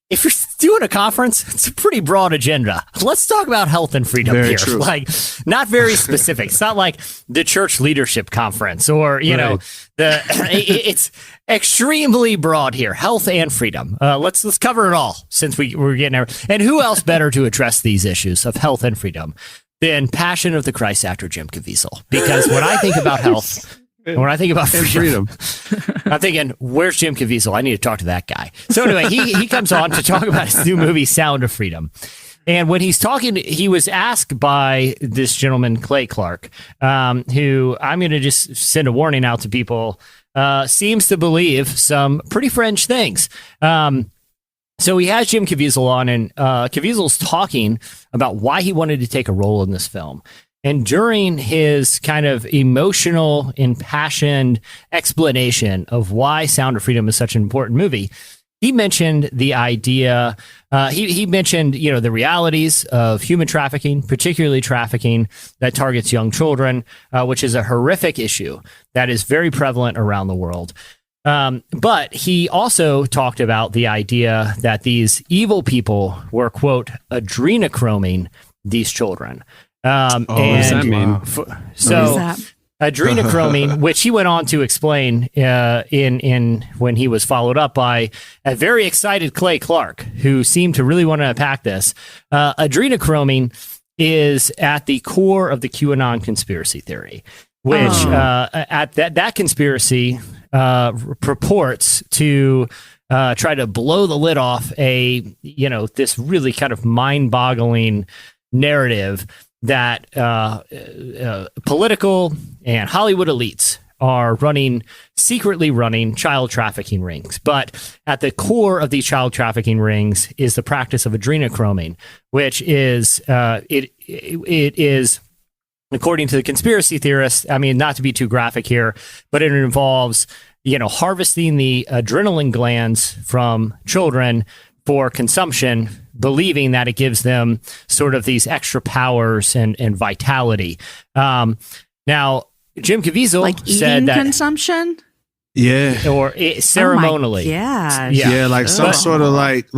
[SPEAKER 3] if you're doing a conference, it's a pretty broad agenda. Let's talk about health and freedom
[SPEAKER 5] Very
[SPEAKER 3] here.
[SPEAKER 5] true.
[SPEAKER 3] Like, not very specific. It's not like the church leadership conference or, it's extremely broad here. Health and freedom. Let's cover it all since we're getting there. And who else better to address these issues of health and freedom than Passion of the Christ actor Jim Caviezel? Because when I think about health, and when I think about freedom, I'm thinking, where's Jim Caviezel? I need to talk to that guy. So anyway, he comes on to talk about his new movie, Sound of Freedom. And when he's talking, he was asked by this gentleman, Clay Clark, who I'm going to just send a warning out to people, seems to believe some pretty fringe things. So he has Jim Caviezel on, and Caviezel's talking about why he wanted to take a role in this film. And during his kind of emotional, impassioned explanation of why Sound of Freedom is such an important movie, he mentioned the idea, he mentioned, the realities of human trafficking, particularly trafficking that targets young children, which is a horrific issue that is very prevalent around the world. But he also talked about the idea that these evil people were, quote, adrenochroming these children.
[SPEAKER 2] What does that mean?
[SPEAKER 3] Adrenochroming, which he went on to explain in when he was followed up by a very excited Clay Clark, who seemed to really want to unpack this. Adrenochroming is at the core of the QAnon conspiracy theory, which at that conspiracy purports to try to blow the lid off this really kind of mind-boggling narrative that political and Hollywood elites are secretly running child trafficking rings. But at the core of these child trafficking rings is the practice of adrenochroming, which is it is, according to the conspiracy theorists, I mean, not to be too graphic here, but it involves, harvesting the adrenaline glands from children for consumption, believing that it gives them sort of these extra powers and vitality. Now, Jim Caviezel
[SPEAKER 1] like
[SPEAKER 3] said that
[SPEAKER 1] consumption.
[SPEAKER 3] Yeah, or ceremonially.
[SPEAKER 1] Yeah,
[SPEAKER 5] like some sort of like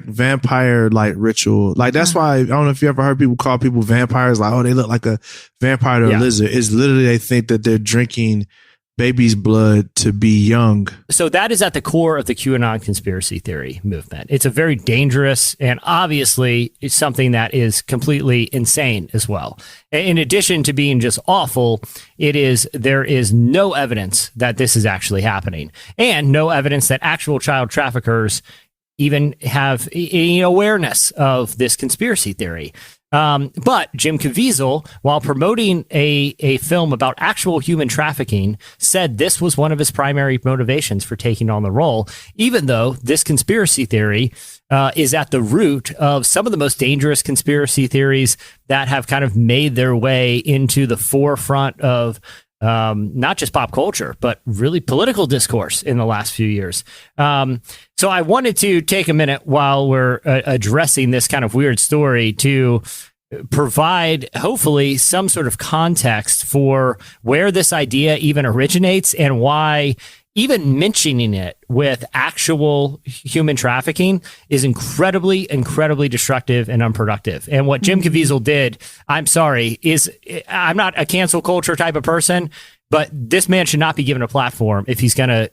[SPEAKER 5] vampire like ritual. Like that's why I don't know if you ever heard people call people vampires. Like, oh, they look like a vampire or a lizard. It's literally they think that they're drinking baby's blood to be young.
[SPEAKER 3] So that is at the core of the QAnon conspiracy theory movement. It's a very dangerous and obviously it's something that is completely insane as well. In addition to being just awful, there is no evidence that this is actually happening, and no evidence that actual child traffickers even have any awareness of this conspiracy theory. But Jim Caviezel, while promoting a film about actual human trafficking, said this was one of his primary motivations for taking on the role, even though this conspiracy theory is at the root of some of the most dangerous conspiracy theories that have kind of made their way into the forefront of not just pop culture, but really political discourse in the last few years. So I wanted to take a minute while we're addressing this kind of weird story to provide, hopefully, some sort of context for where this idea even originates and why even mentioning it with actual human trafficking is incredibly, incredibly destructive and unproductive. And what Jim Caviezel did, I'm sorry, I'm not a cancel culture type of person, but this man should not be given a platform if he's gonna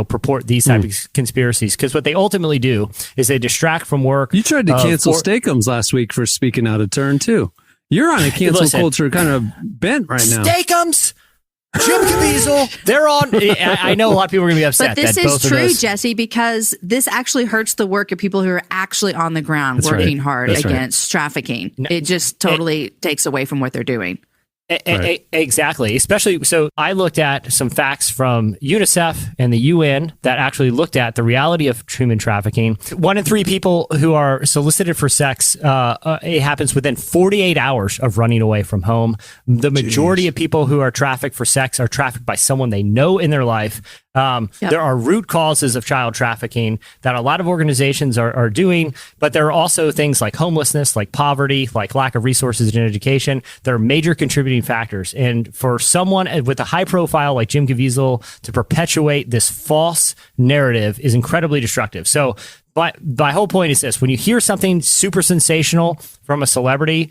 [SPEAKER 3] purport these type of conspiracies, because what they ultimately do is they distract from work.
[SPEAKER 2] You tried to cancel Steakums last week for speaking out of turn too. You're on a cancel culture kind of bent right now.
[SPEAKER 3] Steakums, Jim Caviezel, they're on. I know a lot of people are going to be upset.
[SPEAKER 1] But this
[SPEAKER 3] that
[SPEAKER 1] is
[SPEAKER 3] both
[SPEAKER 1] true,
[SPEAKER 3] of those,
[SPEAKER 1] Jesse, because this actually hurts the work of people who are actually on the ground working hard against trafficking. It just totally takes away from what they're doing.
[SPEAKER 3] Exactly. Especially, so I looked at some facts from UNICEF and the UN that actually looked at the reality of human trafficking. 1 in 3 people who are solicited for sex, it happens within 48 hours of running away from home. The majority of people who are trafficked for sex are trafficked by someone they know in their life. There are root causes of child trafficking that a lot of organizations are doing, but there are also things like homelessness, like poverty, like lack of resources and education. There are major contributing factors. And for someone with a high profile like Jim Caviezel to perpetuate this false narrative is incredibly destructive. So my whole point is this: when you hear something super sensational from a celebrity,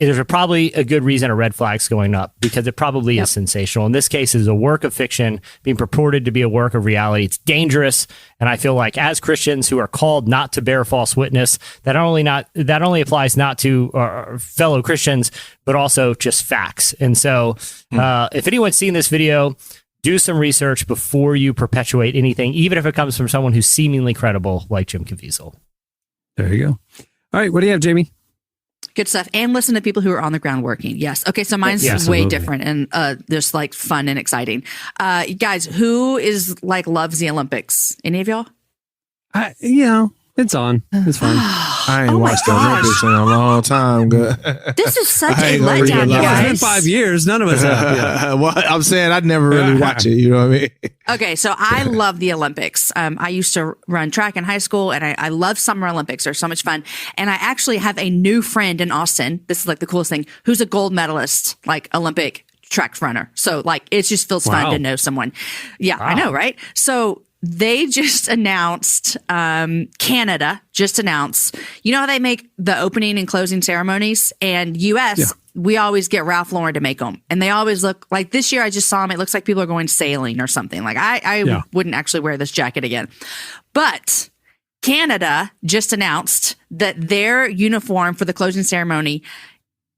[SPEAKER 3] there's probably a good reason a red flag's going up, because it probably is sensational. In this case, it's a work of fiction being purported to be a work of reality. It's dangerous. And I feel like as Christians who are called not to bear false witness, that only applies not to our fellow Christians, but also just facts. And so if anyone's seen this video, do some research before you perpetuate anything, even if it comes from someone who's seemingly credible like Jim Caviezel.
[SPEAKER 2] There you go. All right. What do you have, Jamie?
[SPEAKER 1] Good stuff. And listen to people who are on the ground working. Yes. Okay. So mine's way different and just like fun and exciting. Guys, who is like loves the Olympics? Any of y'all?
[SPEAKER 2] It's on. It's fine.
[SPEAKER 5] I ain't watched the Olympics in a long time.
[SPEAKER 1] This is such a letdown, you guys.
[SPEAKER 2] It's been 5 years. None of us have.
[SPEAKER 5] Well, I'm saying I'd never really watch it. You know what I mean?
[SPEAKER 1] Okay, so I love the Olympics. I used to run track in high school, and I love Summer Olympics. They're so much fun. And I actually have a new friend in Austin. This is like the coolest thing. Who's a gold medalist, like Olympic track runner. So like it just feels fun to know someone. Yeah, I know, right? So they just announced, Canada just announced, you know how they make the opening and closing ceremonies? And US, we always get Ralph Lauren to make them. And they always look like, this year I just saw them. It looks like people are going sailing or something. Like I wouldn't actually wear this jacket again. But Canada just announced that their uniform for the closing ceremony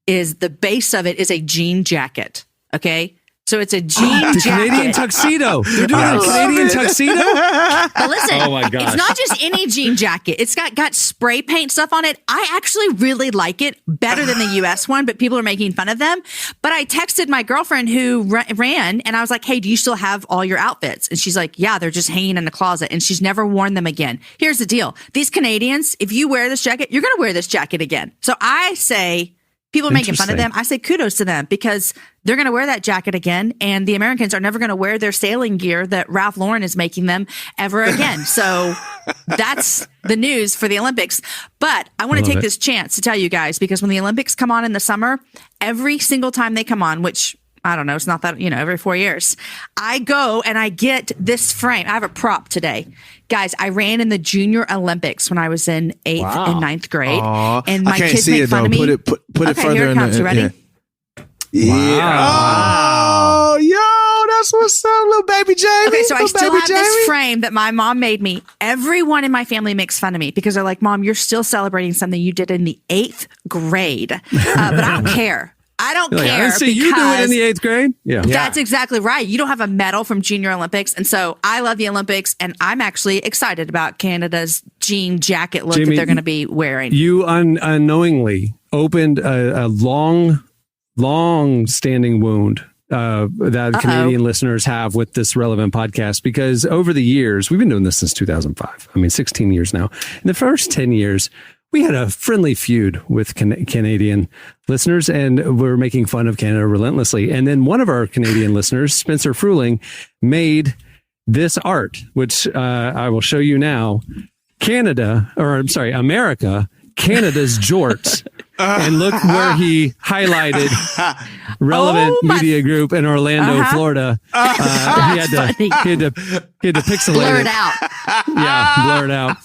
[SPEAKER 1] is, the base of it is a jean jacket. Okay. So it's a jean jacket.
[SPEAKER 2] Canadian tuxedo. They're doing a Canadian tuxedo?
[SPEAKER 1] But listen,
[SPEAKER 2] oh my gosh.
[SPEAKER 1] It's not just any jean jacket. It's got spray paint stuff on it. I actually really like it better than the US one, but people are making fun of them. But I texted my girlfriend who ran, and I was like, hey, do you still have all your outfits? And she's like, yeah, they're just hanging in the closet. And she's never worn them again. Here's the deal. These Canadians, if you wear this jacket, you're going to wear this jacket again. So I say, people are making fun of them. I say kudos to them because they're going to wear that jacket again. And the Americans are never going to wear their sailing gear that Ralph Lauren is making them ever again. So that's the news for the Olympics. But I want to take this chance to tell you guys, because when the Olympics come on in the summer, every single time they come on, which I don't know, it's not that, every 4 years, I go and I get this frame. I have a prop today. Guys, I ran in the Junior Olympics when I was in 8th and 9th grade.
[SPEAKER 5] Aww.
[SPEAKER 1] And my kids
[SPEAKER 5] see
[SPEAKER 1] make
[SPEAKER 5] it,
[SPEAKER 1] fun of me.
[SPEAKER 5] Put it further
[SPEAKER 1] here it
[SPEAKER 5] in
[SPEAKER 1] comes. You ready?
[SPEAKER 5] Yeah.
[SPEAKER 2] Wow.
[SPEAKER 5] Oh, yo, that's what's up, little baby Jamie.
[SPEAKER 1] Okay, so I still have
[SPEAKER 5] Jamie.
[SPEAKER 1] this frame that my mom made me. Everyone in my family makes fun of me because they're like, Mom, you're still celebrating something you did in the 8th grade. But I don't care. I don't care.
[SPEAKER 2] I see you do it in the 8th grade. Yeah.
[SPEAKER 1] That's exactly right. You don't have a medal from Junior Olympics. And so I love the Olympics, and I'm actually excited about Canada's jean jacket look
[SPEAKER 2] Jamie,
[SPEAKER 1] that they're going to be wearing.
[SPEAKER 2] You unknowingly opened a long standing wound that Canadian listeners have with this relevant podcast, because over the years, we've been doing this since 2005. 16 years now. In the first 10 years, we had a friendly feud with Canadian listeners, and we're making fun of Canada relentlessly. And then one of our Canadian listeners, Spencer Fruling, made this art, which I will show you now. America, Canada's jorts. And look where he highlighted relevant media group in Orlando, Florida. He had to pixelate
[SPEAKER 1] blur it out.
[SPEAKER 2] Yeah, blur it out.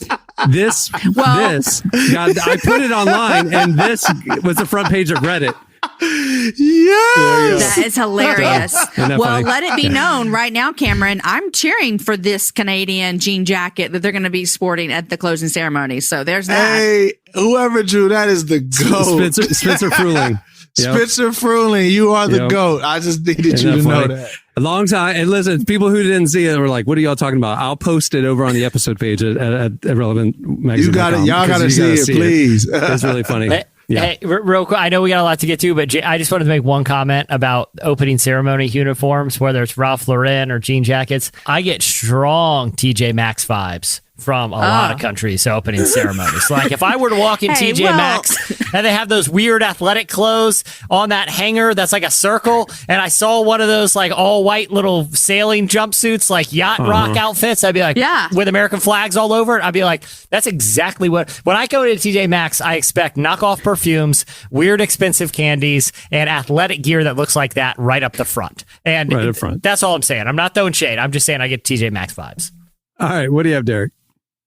[SPEAKER 2] This, God, I put it online, and this was the front page of Reddit.
[SPEAKER 5] Yes,
[SPEAKER 1] that is hilarious. Well,
[SPEAKER 2] funny?
[SPEAKER 1] let it be known right now, Cameron, I'm cheering for this Canadian jean jacket that they're going to be sporting at the closing ceremony. So there's that.
[SPEAKER 5] Hey, whoever drew that is the GOAT.
[SPEAKER 2] Spencer Fruling. Yep.
[SPEAKER 5] Spencer Fruling, you are the GOAT. I just needed you to know that.
[SPEAKER 2] A long time. And listen, people who didn't see it were like, what are y'all talking about? I'll post it over on the episode page at Relevant Magazine.
[SPEAKER 5] You got it. Y'all got to see it, please.
[SPEAKER 2] It's really funny.
[SPEAKER 3] Hey, real quick, I know we got a lot to get to, but I just wanted to make one comment about opening ceremony uniforms, whether it's Ralph Lauren or jean jackets. I get strong TJ Maxx vibes from a lot of countries opening ceremonies. Like if I were to walk in TJ Maxx and they have those weird athletic clothes on that hanger that's like a circle, and I saw one of those like all white little sailing jumpsuits, like yacht rock outfits, I'd be like, with American flags all over it, I'd be like, that's exactly when I go to TJ Maxx, I expect knockoff perfumes, weird expensive candies, and athletic gear that looks like that right up the front. And
[SPEAKER 2] right up front.
[SPEAKER 3] That's all I'm saying. I'm not throwing shade. I'm just saying I get TJ Maxx vibes.
[SPEAKER 2] All right. What do you have, Derek?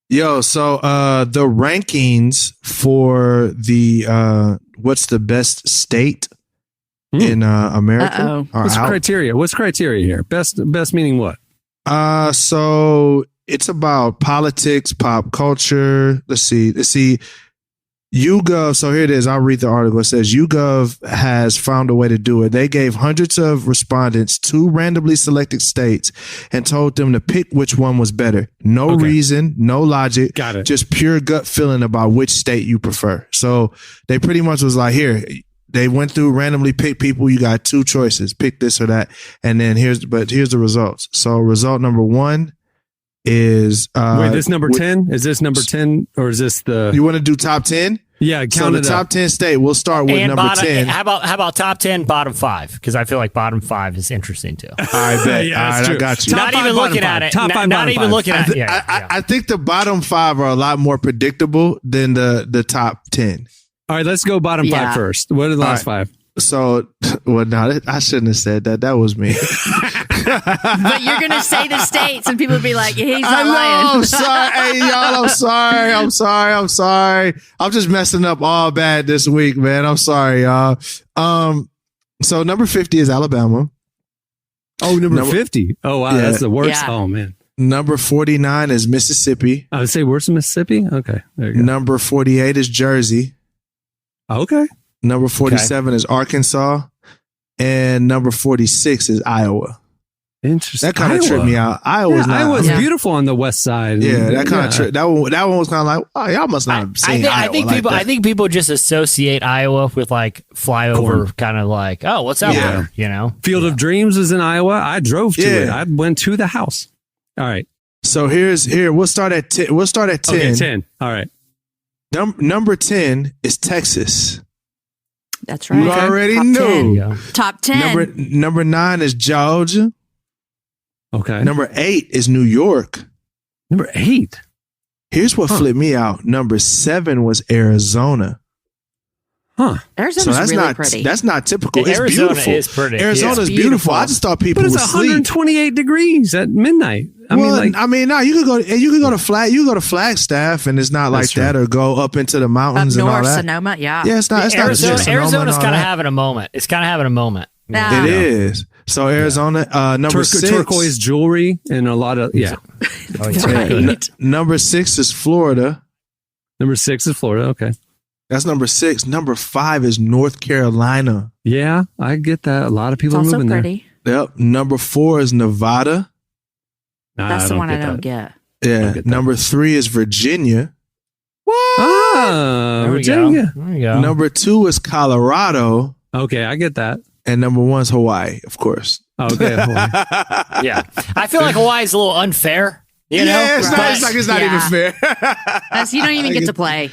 [SPEAKER 5] Yo, so the rankings for the what's the best state in America?
[SPEAKER 2] What's criteria here? Best meaning what?
[SPEAKER 5] So it's about politics, pop culture. Let's see. YouGov, so here it is. I'll read the article. It says YouGov has found a way to do it. They gave hundreds of respondents 2 randomly selected states and told them to pick which one was better. No reason, no logic.
[SPEAKER 2] Got it.
[SPEAKER 5] Just pure gut feeling about which state you prefer. So they pretty much was like, here, they went through, randomly picked people. You got 2 choices. Pick this or that. And then here's the results. So result number 1 is
[SPEAKER 2] wait, this number 10? Is this number 10 or is this the
[SPEAKER 5] you want to do top 10?
[SPEAKER 2] Yeah,
[SPEAKER 5] so the top 10 state. We'll start with number 10.
[SPEAKER 3] How about top 10, bottom 5? Because I feel like bottom 5 is interesting too.
[SPEAKER 5] I bet.
[SPEAKER 2] Yeah,
[SPEAKER 5] all right, I got you.
[SPEAKER 3] Not even looking at it. Not even looking at it.
[SPEAKER 5] I think the bottom 5 are a lot more predictable than the top 10.
[SPEAKER 2] All right, let's go bottom 5 first. What are the last 5?
[SPEAKER 5] So, well, no, I shouldn't have said that. That was me.
[SPEAKER 1] But you're going to say the states and people will be like, he's not lying.
[SPEAKER 5] I'm sorry. Hey, y'all, I'm sorry. I'm just messing up all bad this week, man. I'm sorry, y'all. So number 50 is Alabama.
[SPEAKER 2] Oh, number 50. Oh, wow.
[SPEAKER 5] Yeah.
[SPEAKER 2] That's the worst.
[SPEAKER 1] Yeah.
[SPEAKER 2] Oh, man.
[SPEAKER 5] Number 49 is Mississippi.
[SPEAKER 2] I would say worse than Mississippi. Okay. There you go.
[SPEAKER 5] Number 48 is Jersey.
[SPEAKER 2] Okay.
[SPEAKER 5] Number 47 is Arkansas. and number 46 is Iowa.
[SPEAKER 2] Interesting.
[SPEAKER 5] That kind of tripped me out. Iowa's
[SPEAKER 2] beautiful on the west side.
[SPEAKER 5] Yeah, that kind of tripped. That one was kind of like, oh, y'all must not have seen Iowa.
[SPEAKER 3] I think people just associate Iowa with like flyover, kind of like, oh, what's out there? You know,
[SPEAKER 2] Field of Dreams was in Iowa. I drove to it. I went to the house. All right.
[SPEAKER 5] So we'll start at 10. We'll start at 10.
[SPEAKER 2] Okay, 10. All right.
[SPEAKER 5] Number 10 is Texas.
[SPEAKER 1] That's right.
[SPEAKER 5] You already know.
[SPEAKER 1] Top 10.
[SPEAKER 5] Number 9 is Georgia.
[SPEAKER 2] Okay.
[SPEAKER 5] Number 8 is New York.
[SPEAKER 2] Number 8.
[SPEAKER 5] Here's what flipped me out. Number 7 was Arizona.
[SPEAKER 2] Huh.
[SPEAKER 1] Arizona's really pretty.
[SPEAKER 5] That's not typical. It's
[SPEAKER 3] Arizona
[SPEAKER 5] beautiful.
[SPEAKER 3] Is pretty.
[SPEAKER 5] Arizona's beautiful. I just thought people
[SPEAKER 2] would
[SPEAKER 5] sleep.
[SPEAKER 2] But it's 128 degrees at midnight.
[SPEAKER 5] No, you could go to Flagstaff, and it's not like that, or go up into the mountains
[SPEAKER 1] up north,
[SPEAKER 5] and all that.
[SPEAKER 1] Sonoma, yeah.
[SPEAKER 5] Yeah, it's not.
[SPEAKER 3] Arizona's kind of having a moment. It's kind of having a moment.
[SPEAKER 5] It is. So Arizona, number 6,
[SPEAKER 2] turquoise jewelry and a lot of
[SPEAKER 1] Right.
[SPEAKER 5] Number 6 is Florida.
[SPEAKER 2] Number 6 is Florida. Okay.
[SPEAKER 5] That's number 6. Number 5 is North Carolina.
[SPEAKER 2] Yeah, I get that. A lot of people
[SPEAKER 1] It's
[SPEAKER 2] are moving
[SPEAKER 1] also pretty.
[SPEAKER 2] there.
[SPEAKER 5] Yep. Number 4 is Nevada.
[SPEAKER 1] That's the one I don't get.
[SPEAKER 5] Yeah. Number 3 is Virginia.
[SPEAKER 2] What? Ah, Virginia.
[SPEAKER 3] There you go.
[SPEAKER 5] Number 2 is Colorado.
[SPEAKER 2] Okay, I get that.
[SPEAKER 5] And number 1 is Hawaii, of course.
[SPEAKER 2] Okay. Hawaii.
[SPEAKER 3] Yeah. I feel like Hawaii's a little unfair. You know?
[SPEAKER 5] It's not even fair.
[SPEAKER 1] You don't even get to play.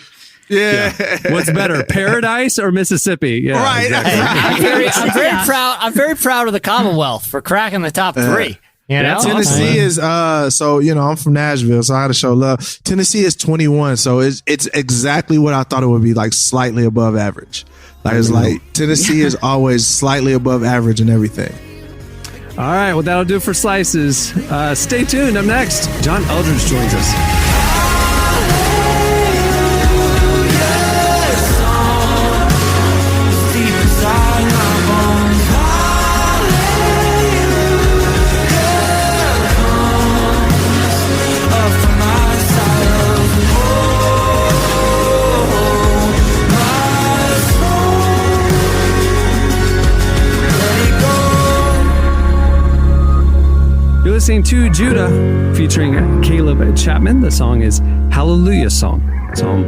[SPEAKER 5] Yeah.
[SPEAKER 2] What's better, Paradise or Mississippi? Yeah,
[SPEAKER 5] right.
[SPEAKER 2] Exactly.
[SPEAKER 3] I'm very proud. I'm very proud of the Commonwealth for cracking the top 3. You know?
[SPEAKER 5] Tennessee is I'm from Nashville, so I had to show love. Tennessee is 21, so it's exactly what I thought it would be, like slightly above average. Like it's like Tennessee is always slightly above average in everything.
[SPEAKER 2] All right, well that'll do it for Slices. Stay tuned. Up next, John Elredge joins us. You're listening to Judah featuring Caleb Chapman. The song is Hallelujah Song, Psalm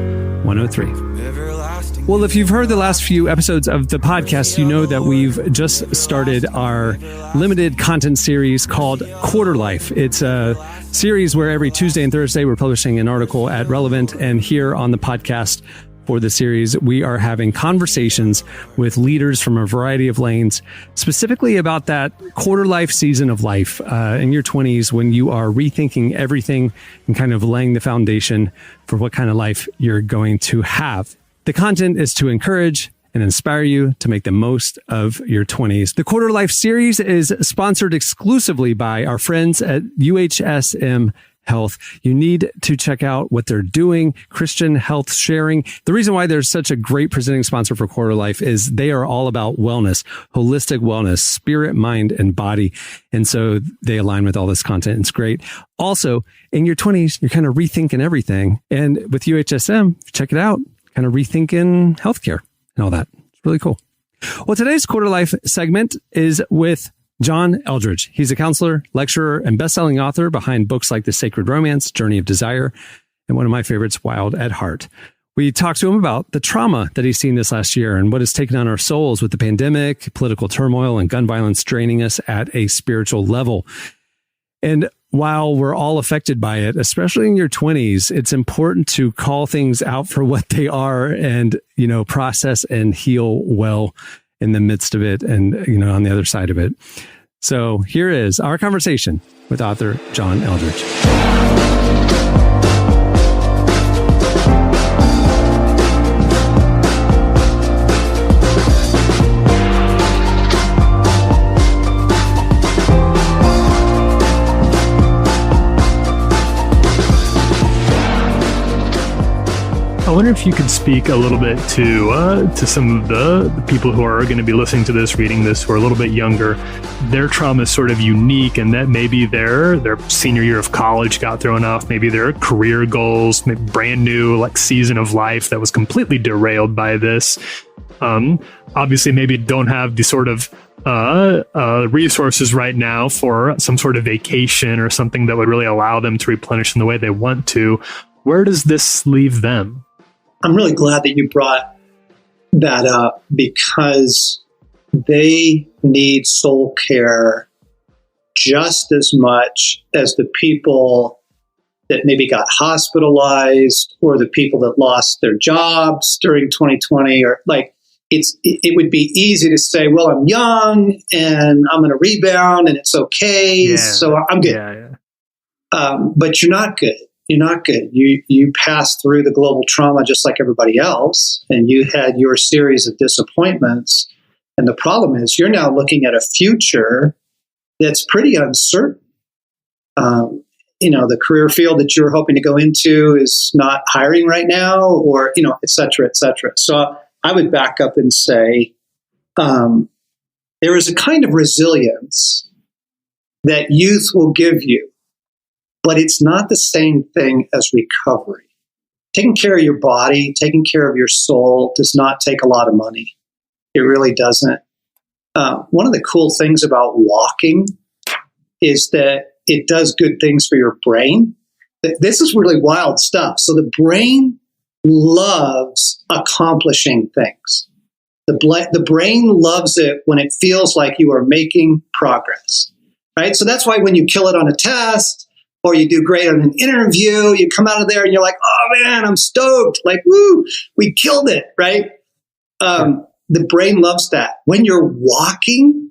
[SPEAKER 2] 103. Well, if you've heard the last few episodes of the podcast, you know that we've just started our limited content series called Quarterlife. It's a series where every Tuesday and Thursday we're publishing an article at Relevant, and here on the podcast for the series, we are having conversations with leaders from a variety of lanes, specifically about that quarter life season of life in your 20s, when you are rethinking everything and kind of laying the foundation for what kind of life you're going to have. The content is to encourage and inspire you to make the most of your 20s. The Quarter Life series is sponsored exclusively by our friends at UHSM Health. You need to check out what they're doing. Christian Health Sharing. The reason why they're such a great presenting sponsor for Quarter Life is they are all about wellness, holistic wellness, spirit, mind, and body. And so they align with all this content. It's great. Also, in your 20s, you're kind of rethinking everything. And with UHSM, check it out, kind of rethinking healthcare and all that. It's really cool. Well, today's Quarter Life segment is with John Elredge. He's a counselor, lecturer, and best-selling author behind books like The Sacred Romance, Journey of Desire, and one of my favorites, Wild at Heart. We talked to him about the trauma that he's seen this last year and what has taken on our souls with the pandemic, political turmoil, and gun violence draining us at a spiritual level. And while we're all affected by it, especially in your 20s, it's important to call things out for what they are and, process and heal well in the midst of it and, on the other side of it. So here is our conversation with author John Elredge.
[SPEAKER 4] I wonder if you could speak a little bit to some of the people who are going to be listening to this, reading this, who are a little bit younger. Their trauma is sort of unique, and that maybe their senior year of college got thrown off. Maybe their career goals, maybe brand new season of life that was completely derailed by this. Obviously, maybe don't have the sort of resources right now for some sort of vacation or something that would really allow them to replenish in the way they want to. Where does this leave them?
[SPEAKER 14] I'm really glad that you brought that up, because they need soul care just as much as the people that maybe got hospitalized or the people that lost their jobs during 2020. Or like, it would be easy to say, well, I'm young and I'm going to rebound and it's okay. So I'm good. But you're not good. You're not good. You passed through the global trauma just like everybody else, and you had your series of disappointments. And the problem is you're now looking at a future that's pretty uncertain. The career field that you're hoping to go into is not hiring right now, or, et cetera, et cetera. So I would back up and say there is a kind of resilience that youth will give you, but it's not the same thing as recovery. Taking care of your body, taking care of your soul does not take a lot of money. It really doesn't. One of the cool things about walking is that it does good things for your brain. This is really wild stuff. So the brain loves accomplishing things. The brain loves it when it feels like you are making progress, right? So that's why when you kill it on a test or you do great on an interview, you come out of there and you're like, oh man, I'm stoked. Like, woo, we killed it, right? The brain loves that. When you're walking,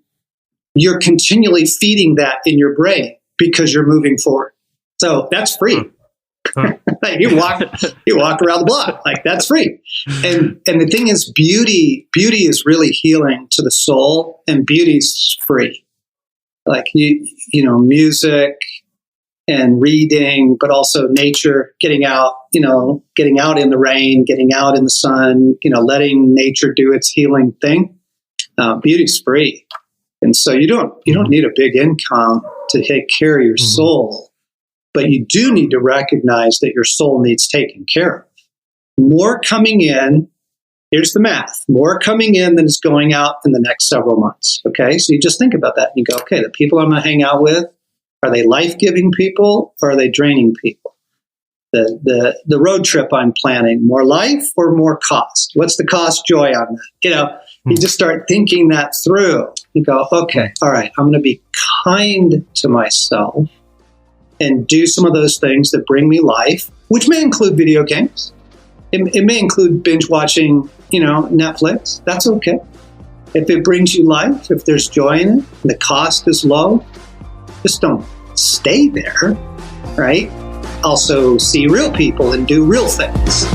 [SPEAKER 14] you're continually feeding that in your brain because you're moving forward. So that's free. Like you walk around the block, like that's free. And the thing is, beauty is really healing to the soul, and beauty's free. Like music and reading, but also nature, getting out in the rain, getting out in the sun, letting nature do its healing thing. Beauty's free. And so you don't need a big income to take care of your soul, but you do need to recognize that your soul needs taken care of. More coming in, here's the math, more coming in than is going out in the next several months. Okay. So you just think about that and you go, okay, the people I'm going to hang out with, are they life-giving people or are they draining people? The road trip I'm planning, more life or more cost? What's the cost joy on that? You just start thinking that through. You go, okay, all right, I'm going to be kind to myself and do some of those things that bring me life, which may include video games. It may include binge watching, Netflix. That's okay. If it brings you life, if there's joy in it, and the cost is low, just don't stay there, right? Also see real people and do real things.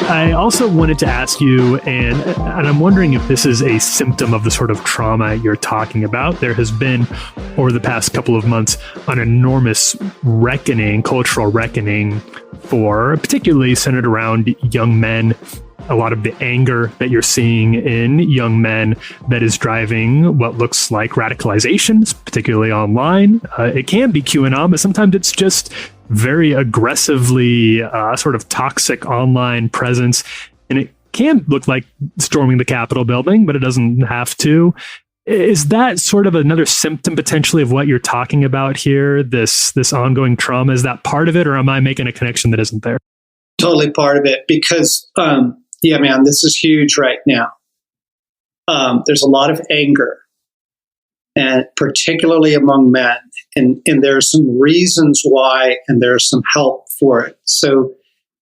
[SPEAKER 4] I also wanted to ask you, and I'm wondering if this is a symptom of the sort of trauma you're talking about. There has been, over the past couple of months, an enormous cultural reckoning particularly centered around young men. A lot of the anger that you're seeing in young men that is driving what looks like radicalizations, particularly online. It can be QAnon, but sometimes it's just very aggressively sort of toxic online presence. And it can look like storming the Capitol building, but it doesn't have to. Is that sort of another symptom potentially of what you're talking about here? This ongoing trauma, is that part of it, or am I making a connection that isn't there?
[SPEAKER 14] Totally part of it, because yeah, man, this is huge right now. There's a lot of anger, and particularly among men, and there are some reasons why, and there's some help for it. So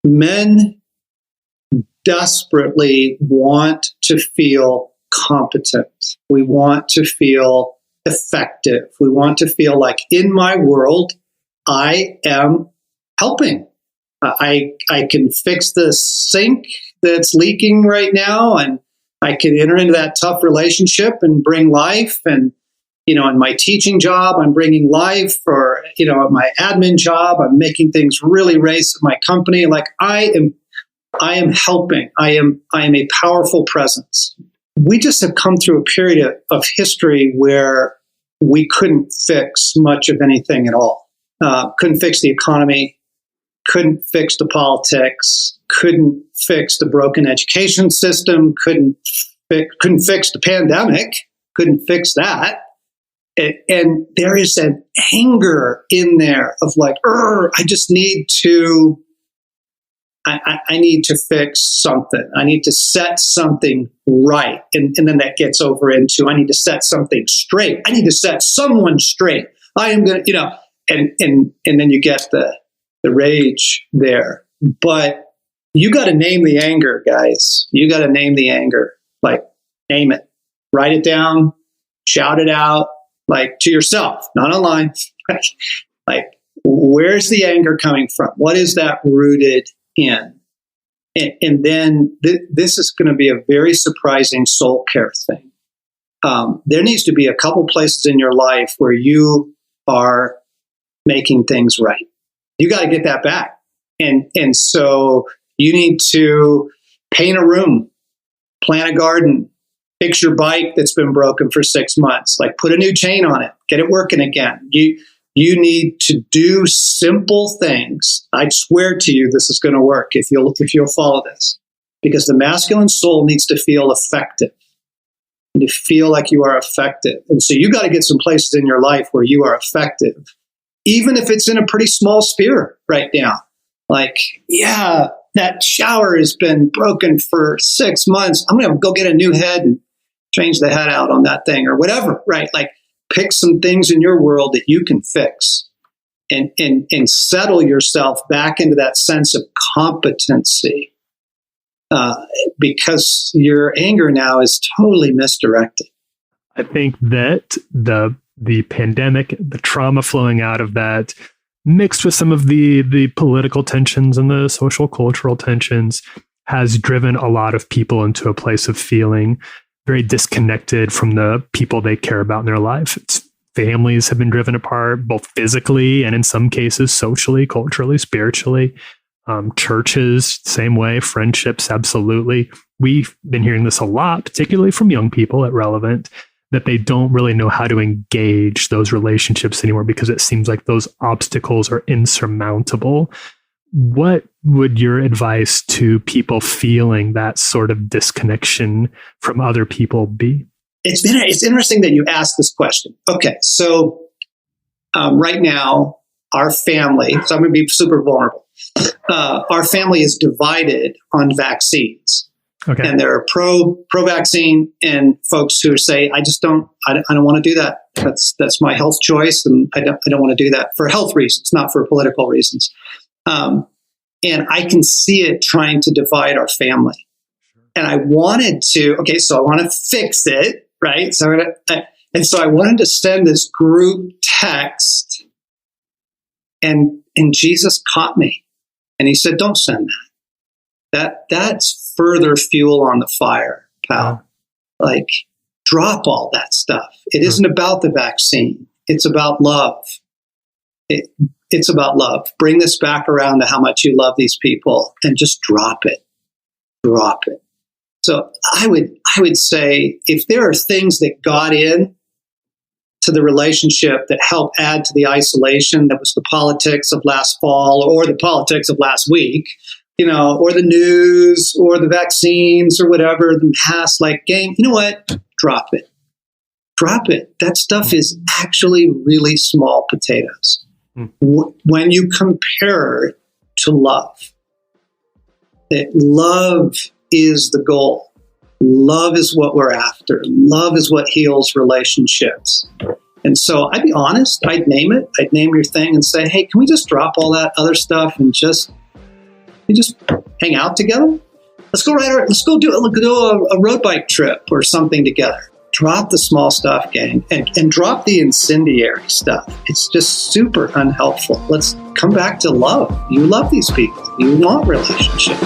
[SPEAKER 14] men desperately want to feel competent. We want to feel effective. We want to feel like, in my world, I am helping. I can fix the sink that's leaking right now, and I can enter into that tough relationship and bring life. And, in my teaching job, I'm bringing life. Or, at my admin job, I'm making things really race at my company. Like I am helping. I am a powerful presence. We just have come through a period of history where we couldn't fix much of anything at all. couldn't fix the economy, couldn't fix the politics, couldn't fix the broken education system, couldn't fix the pandemic, couldn't fix that. And there is an anger in there of like, I just need to, I need to fix something. I need to set something right. And then that gets over into, I need to set something straight. I need to set someone straight. I am going to, and then you get the rage there. But you got to name the anger, guys. You got to name the anger. Like, name it. Write it down. Shout it out. Like, to yourself, not online. Like, where's the anger coming from? What is that rooted in? And then this is going to be a very surprising soul care thing. There needs to be a couple places in your life where you are making things right. You got to get that back. And so you need to paint a room, plant a garden, fix your bike that's been broken for 6 months, like put a new chain on it, get it working again. You need to do simple things. I swear to you, this is going to work if you'll follow this, because the masculine soul needs to feel effective and to feel like you are effective. And so you got to get some places in your life where you are effective, even if it's in a pretty small sphere right now. Like, yeah, that shower has been broken for 6 months. I'm going to go get a new head and change the head out on that thing or whatever, right? Like, pick some things in your world that you can fix and settle yourself back into that sense of competency, because your anger now is totally misdirected.
[SPEAKER 4] I think that the pandemic, the trauma flowing out of that, mixed with some of the political tensions and the social cultural tensions, has driven a lot of people into a place of feeling very disconnected from the people they care about in their life. Families have been driven apart, both physically and in some cases socially, culturally, spiritually. Churches, same way. Friendships, absolutely. We've been hearing this a lot, particularly from young people at Relevant, that they don't really know how to engage those relationships anymore because it seems like those obstacles are insurmountable. What would your advice to people feeling that sort of disconnection from other people be?
[SPEAKER 14] It's interesting that you asked this question. Okay, so right now, our family, so I'm going to be super vulnerable. Our family is divided on vaccines. Okay. And there are pro-vaccine and folks who say, I don't want to do that. That's my health choice, and I don't want to do that for health reasons, not for political reasons. And I can see it trying to divide our family. And I wanted to, so I want to fix it, right? So I wanted to send this group text, and Jesus caught me, and he said, "Don't send that. That's further fuel on the fire, pal. Like, drop all that stuff. It isn't about the vaccine. It's about love. It's about love. Bring this back around to how much you love these people and just drop it. Drop it." So I would say, if there are things that got in to the relationship that help add to the isolation that was the politics of last fall or the politics of last week, or the news or the vaccines or whatever, the mass, like, gang, you know what? Drop it. Drop it. That stuff is actually really small potatoes. When you compare it to love, that love is the goal. Love is what we're after. Love is what heals relationships. And so I'd be honest, I'd name it. I'd name your thing and say, hey, can we just drop all that other stuff and just hang out together? Let's go do a road bike trip or something together. Drop the small stuff, gang, and drop the incendiary stuff. It's just super unhelpful. Let's come back to love. You love these people. You want relationship.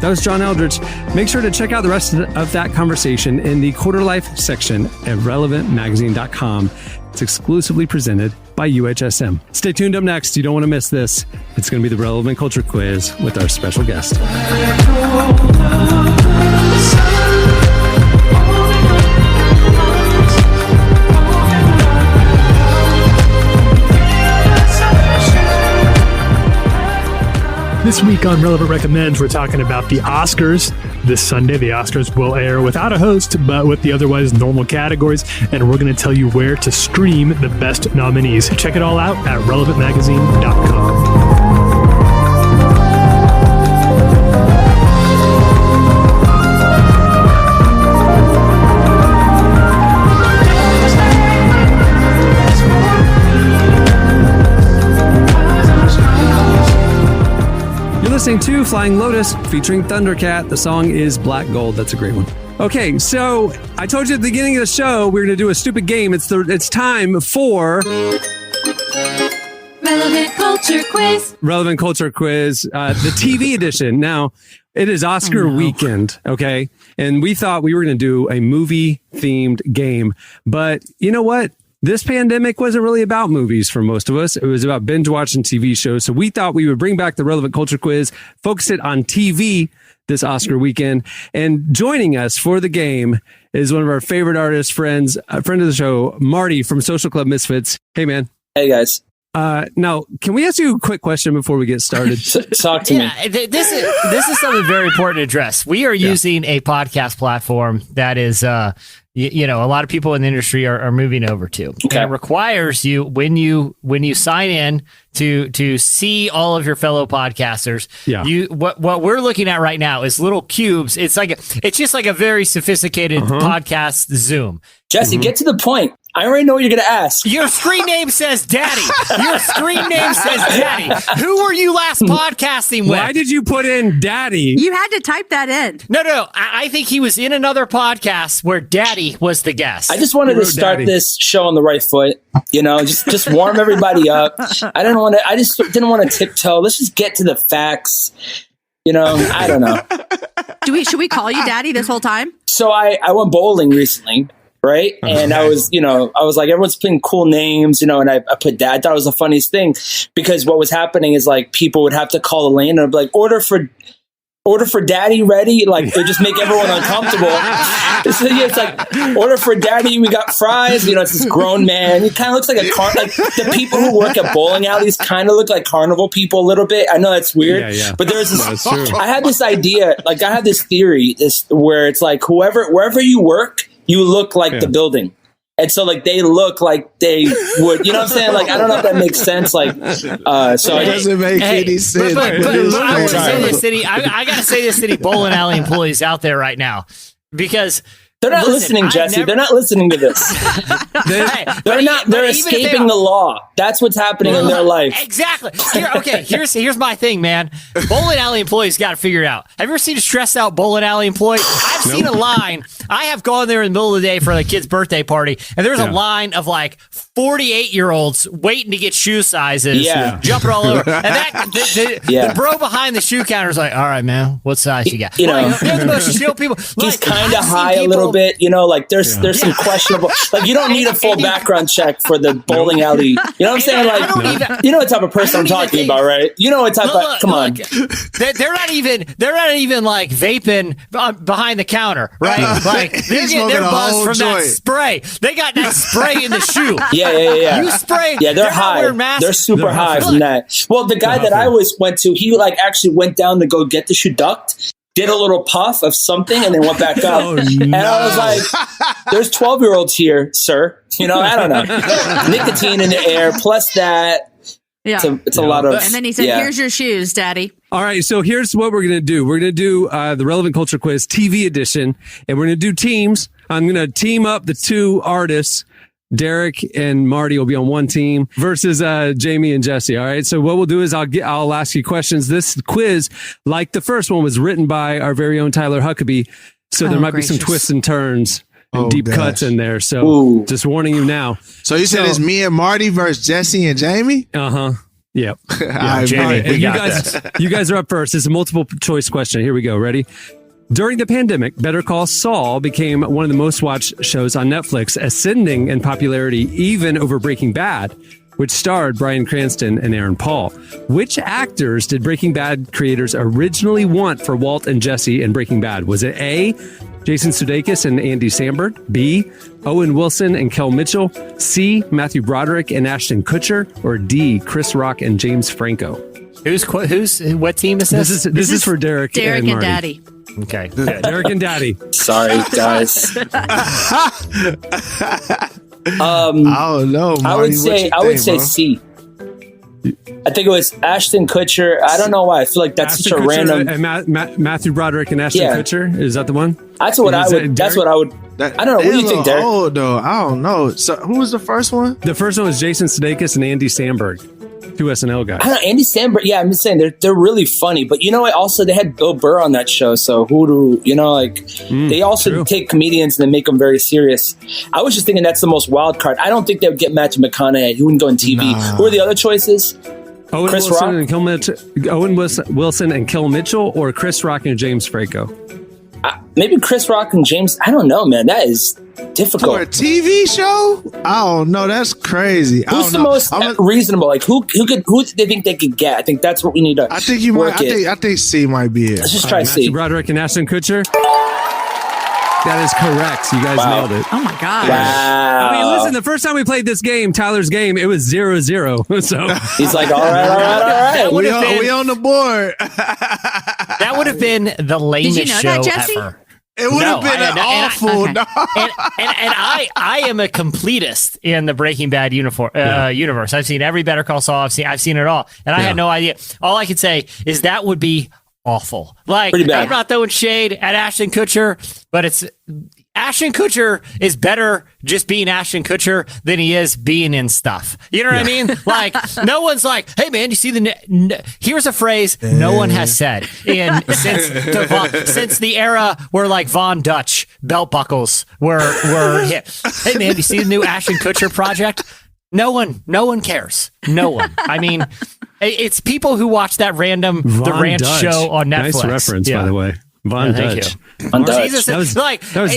[SPEAKER 2] That was John Elredge. Make sure to check out the rest of that conversation in the Quarterlife section at relevantmagazine.com. It's exclusively presented by UHSM. Stay tuned. Up next, you don't want to miss this. It's going to be the Relevant Culture Quiz with our special guest.
[SPEAKER 4] This week on Relevant Recommends, we're talking about the Oscars. This Sunday, the Oscars will air without a host, but with the otherwise normal categories, and we're going to tell you where to stream the best nominees. Check it all out at relevantmagazine.com.
[SPEAKER 2] Listening to Flying Lotus featuring Thundercat. The song is Black Gold. That's a great one. Okay, so I told you at the beginning of the show we're going to do a stupid game. It's time for
[SPEAKER 12] Relevant Culture Quiz.
[SPEAKER 2] Relevant Culture Quiz, the TV edition. Now, it is Oscar weekend, okay? And we thought we were going to do a movie-themed game. But you know what? This pandemic wasn't really about movies for most of us. It was about binge watching TV shows. So we thought we would bring back the Relevant Culture Quiz, focus it on TV this Oscar weekend. And joining us for the game is one of our favorite artists, friends, a friend of the show, Marty from Social Club Misfits. Hey, man.
[SPEAKER 15] Hey, guys.
[SPEAKER 2] Now, can we ask you a quick question before we get started?
[SPEAKER 15] Talk to me.
[SPEAKER 3] This is something very important to address. We are using a podcast platform that is, a lot of people in the industry are moving over to. Okay. And it requires you when you sign in to see all of your fellow podcasters. Yeah. What we're looking at right now is little cubes. It's just like a very sophisticated podcast Zoom.
[SPEAKER 15] Jesse, get to the point. I already know what you're going to ask.
[SPEAKER 3] Your screen name says Daddy. Your screen name says Daddy. Who were you last podcasting with?
[SPEAKER 2] Why did you put in Daddy?
[SPEAKER 1] You had to type that in.
[SPEAKER 3] No. I think he was in another podcast where Daddy was the guest.
[SPEAKER 15] I just wanted to start this show on the right foot. Just warm everybody up. I just didn't want to tiptoe. Let's just get to the facts. I don't know.
[SPEAKER 1] Should we call you Daddy this whole time?
[SPEAKER 15] So I went bowling recently. Right. And I was like, everyone's putting cool names, and I put Dad. I thought it was the funniest thing because what was happening is like people would have to call the lane and I'd be like, order for Daddy ready. Like they just make everyone uncomfortable. So, it's like order for Daddy. We got fries. It's this grown man. He kind of looks like like the people who work at bowling alleys kind of look like carnival people a little bit. I know that's weird, but there's this, I had this idea, like I had this theory where it's like wherever you work, you look like the building. And so like they look like they would, you know what I'm saying? Like, I don't know if that makes sense. Like, so
[SPEAKER 5] it doesn't make any sense.
[SPEAKER 3] But I want to say this, City. I got to say this, City bowling alley employees out there right now, because
[SPEAKER 15] they're not listening, Jesse. They're not listening to this. They're escaping the law. That's what's happening in their life.
[SPEAKER 3] Exactly. Here's my thing, man. Bowling alley employees got to figure it out. Have you ever seen a stressed out bowling alley employee? I've seen a line. I have gone there in the middle of the day for a kid's birthday party, and there's a line of like 48-year-olds waiting to get shoe sizes, jumping all over. And the bro behind the shoe counter is like, "All right, man, what size you got?" They're the most chill people.
[SPEAKER 15] He's kind of high a little bit, like there's some questionable, like you don't need a full background check for the bowling alley. You know what I'm saying? Like, you know what type of person I'm talking about, right? You know what type of, come on.
[SPEAKER 3] They're not even like vaping behind the counter, right? Like they're buzzed from that spray. They got that spray in the shoe.
[SPEAKER 15] Yeah.
[SPEAKER 3] You spray.
[SPEAKER 15] Yeah, they're high. They're super high from that. Well, the guy that I went to, he like actually went down to go get the shoe ducked, did a little puff of something, and then went back up. And I was like, there's 12-year-olds here, sir. I don't know. Nicotine in the air, plus that.
[SPEAKER 1] Yeah.
[SPEAKER 15] It's a lot of...
[SPEAKER 1] And then he said, here's your shoes, Daddy.
[SPEAKER 2] All right, so here's what we're going to do. We're going to do the Relevant Culture Quiz TV edition, and we're going to do teams. I'm going to team up the two artists. Derek and Marty will be on one team versus Jamie and Jesse. All right. So what we'll do is I'll ask you questions. This quiz, like the first one, was written by our very own Tyler Huckabee. So there might be some twists and turns and deep cuts in there. So just warning you now.
[SPEAKER 5] So you said it's me and Marty versus Jesse and Jamie?
[SPEAKER 2] Yep.
[SPEAKER 3] Jamie,
[SPEAKER 2] you guys are up first. It's a multiple choice question. Here we go. Ready? During the pandemic, Better Call Saul became one of the most watched shows on Netflix, ascending in popularity even over Breaking Bad. which starred Bryan Cranston and Aaron Paul. Which actors did Breaking Bad creators originally want for Walt and Jesse in Breaking Bad? Was it A, Jason Sudeikis and Andy Samberg, B, Owen Wilson and Kel Mitchell, C, Matthew Broderick and Ashton Kutcher, or D, Chris Rock and James Franco?
[SPEAKER 3] What team is this?
[SPEAKER 2] This is for Derek.
[SPEAKER 1] Derek and
[SPEAKER 2] Marty.
[SPEAKER 1] Daddy.
[SPEAKER 3] Okay.
[SPEAKER 2] Derek and Daddy.
[SPEAKER 15] Sorry, guys.
[SPEAKER 5] I don't know. Marty,
[SPEAKER 15] I would say C. I think it was Ashton Kutcher. I don't know why. I feel like that's
[SPEAKER 2] Ashton
[SPEAKER 15] such a
[SPEAKER 2] Kutcher
[SPEAKER 15] random.
[SPEAKER 2] And Matthew Broderick and Ashton Kutcher. Is that the one?
[SPEAKER 15] That's what I would. That's what I would. I don't know. What do you think, Derek?
[SPEAKER 5] Oh no, I don't know. So who was the first one?
[SPEAKER 2] The first one was Jason Sudeikis and Andy Samberg, two SNL guys.
[SPEAKER 15] I don't know, Andy Samberg. Yeah, I'm just saying they're really funny. But you know what? Also, they had Bill Burr on that show. So they also take comedians and they make them very serious. I was just thinking that's the most wild card. I don't think they would get Matthew McConaughey. He wouldn't go on TV.
[SPEAKER 5] Nah.
[SPEAKER 15] Who are the other choices?
[SPEAKER 2] Owen
[SPEAKER 15] Chris
[SPEAKER 2] Wilson
[SPEAKER 15] Rock?
[SPEAKER 2] and Kel Mitchell, Wilson and Kel Mitchell, or Chris Rock and James Franco?
[SPEAKER 15] Maybe Chris Rock and James. I don't know, man. That is difficult
[SPEAKER 5] For a TV show? I don't know. That's crazy.
[SPEAKER 15] Who's the most reasonable? Like who do they think they could get? I think that's what we need to.
[SPEAKER 5] I think you might. I think C might be it.
[SPEAKER 15] Let's just try C.
[SPEAKER 2] Matthew Broderick and Ashton Kutcher. That is correct. You guys nailed it.
[SPEAKER 1] Oh my God.
[SPEAKER 15] Wow.
[SPEAKER 2] I mean, listen, the first time we played this game, Tyler's game, it was 0-0. So
[SPEAKER 15] he's like, all right.
[SPEAKER 5] We on the board.
[SPEAKER 3] That would have been the lamest
[SPEAKER 1] Did you know
[SPEAKER 3] show
[SPEAKER 1] that, Jesse?
[SPEAKER 3] ever.
[SPEAKER 5] It would have been awful.
[SPEAKER 3] And I am a completist in the Breaking Bad universe. I've seen every Better Call Saul. I've seen it all, and I had no idea. All I could say is that would be awful. Like,
[SPEAKER 15] pretty bad.
[SPEAKER 3] I'm not throwing shade at Ashton Kutcher, but Ashton Kutcher is better just being Ashton Kutcher than he is being in stuff. You know what I mean? Like, no one's like, hey man, you see here's a phrase no one has said since the era where like Von Dutch belt buckles were hit. Hey man, you see the new Ashton Kutcher project? No one cares. No one. I mean, it's people who watch that random The Ranch
[SPEAKER 2] Dutch.
[SPEAKER 3] show on Netflix.
[SPEAKER 2] Nice reference, by the way. Von Dutch.
[SPEAKER 15] Von Dutch.
[SPEAKER 3] Jesus,
[SPEAKER 2] that was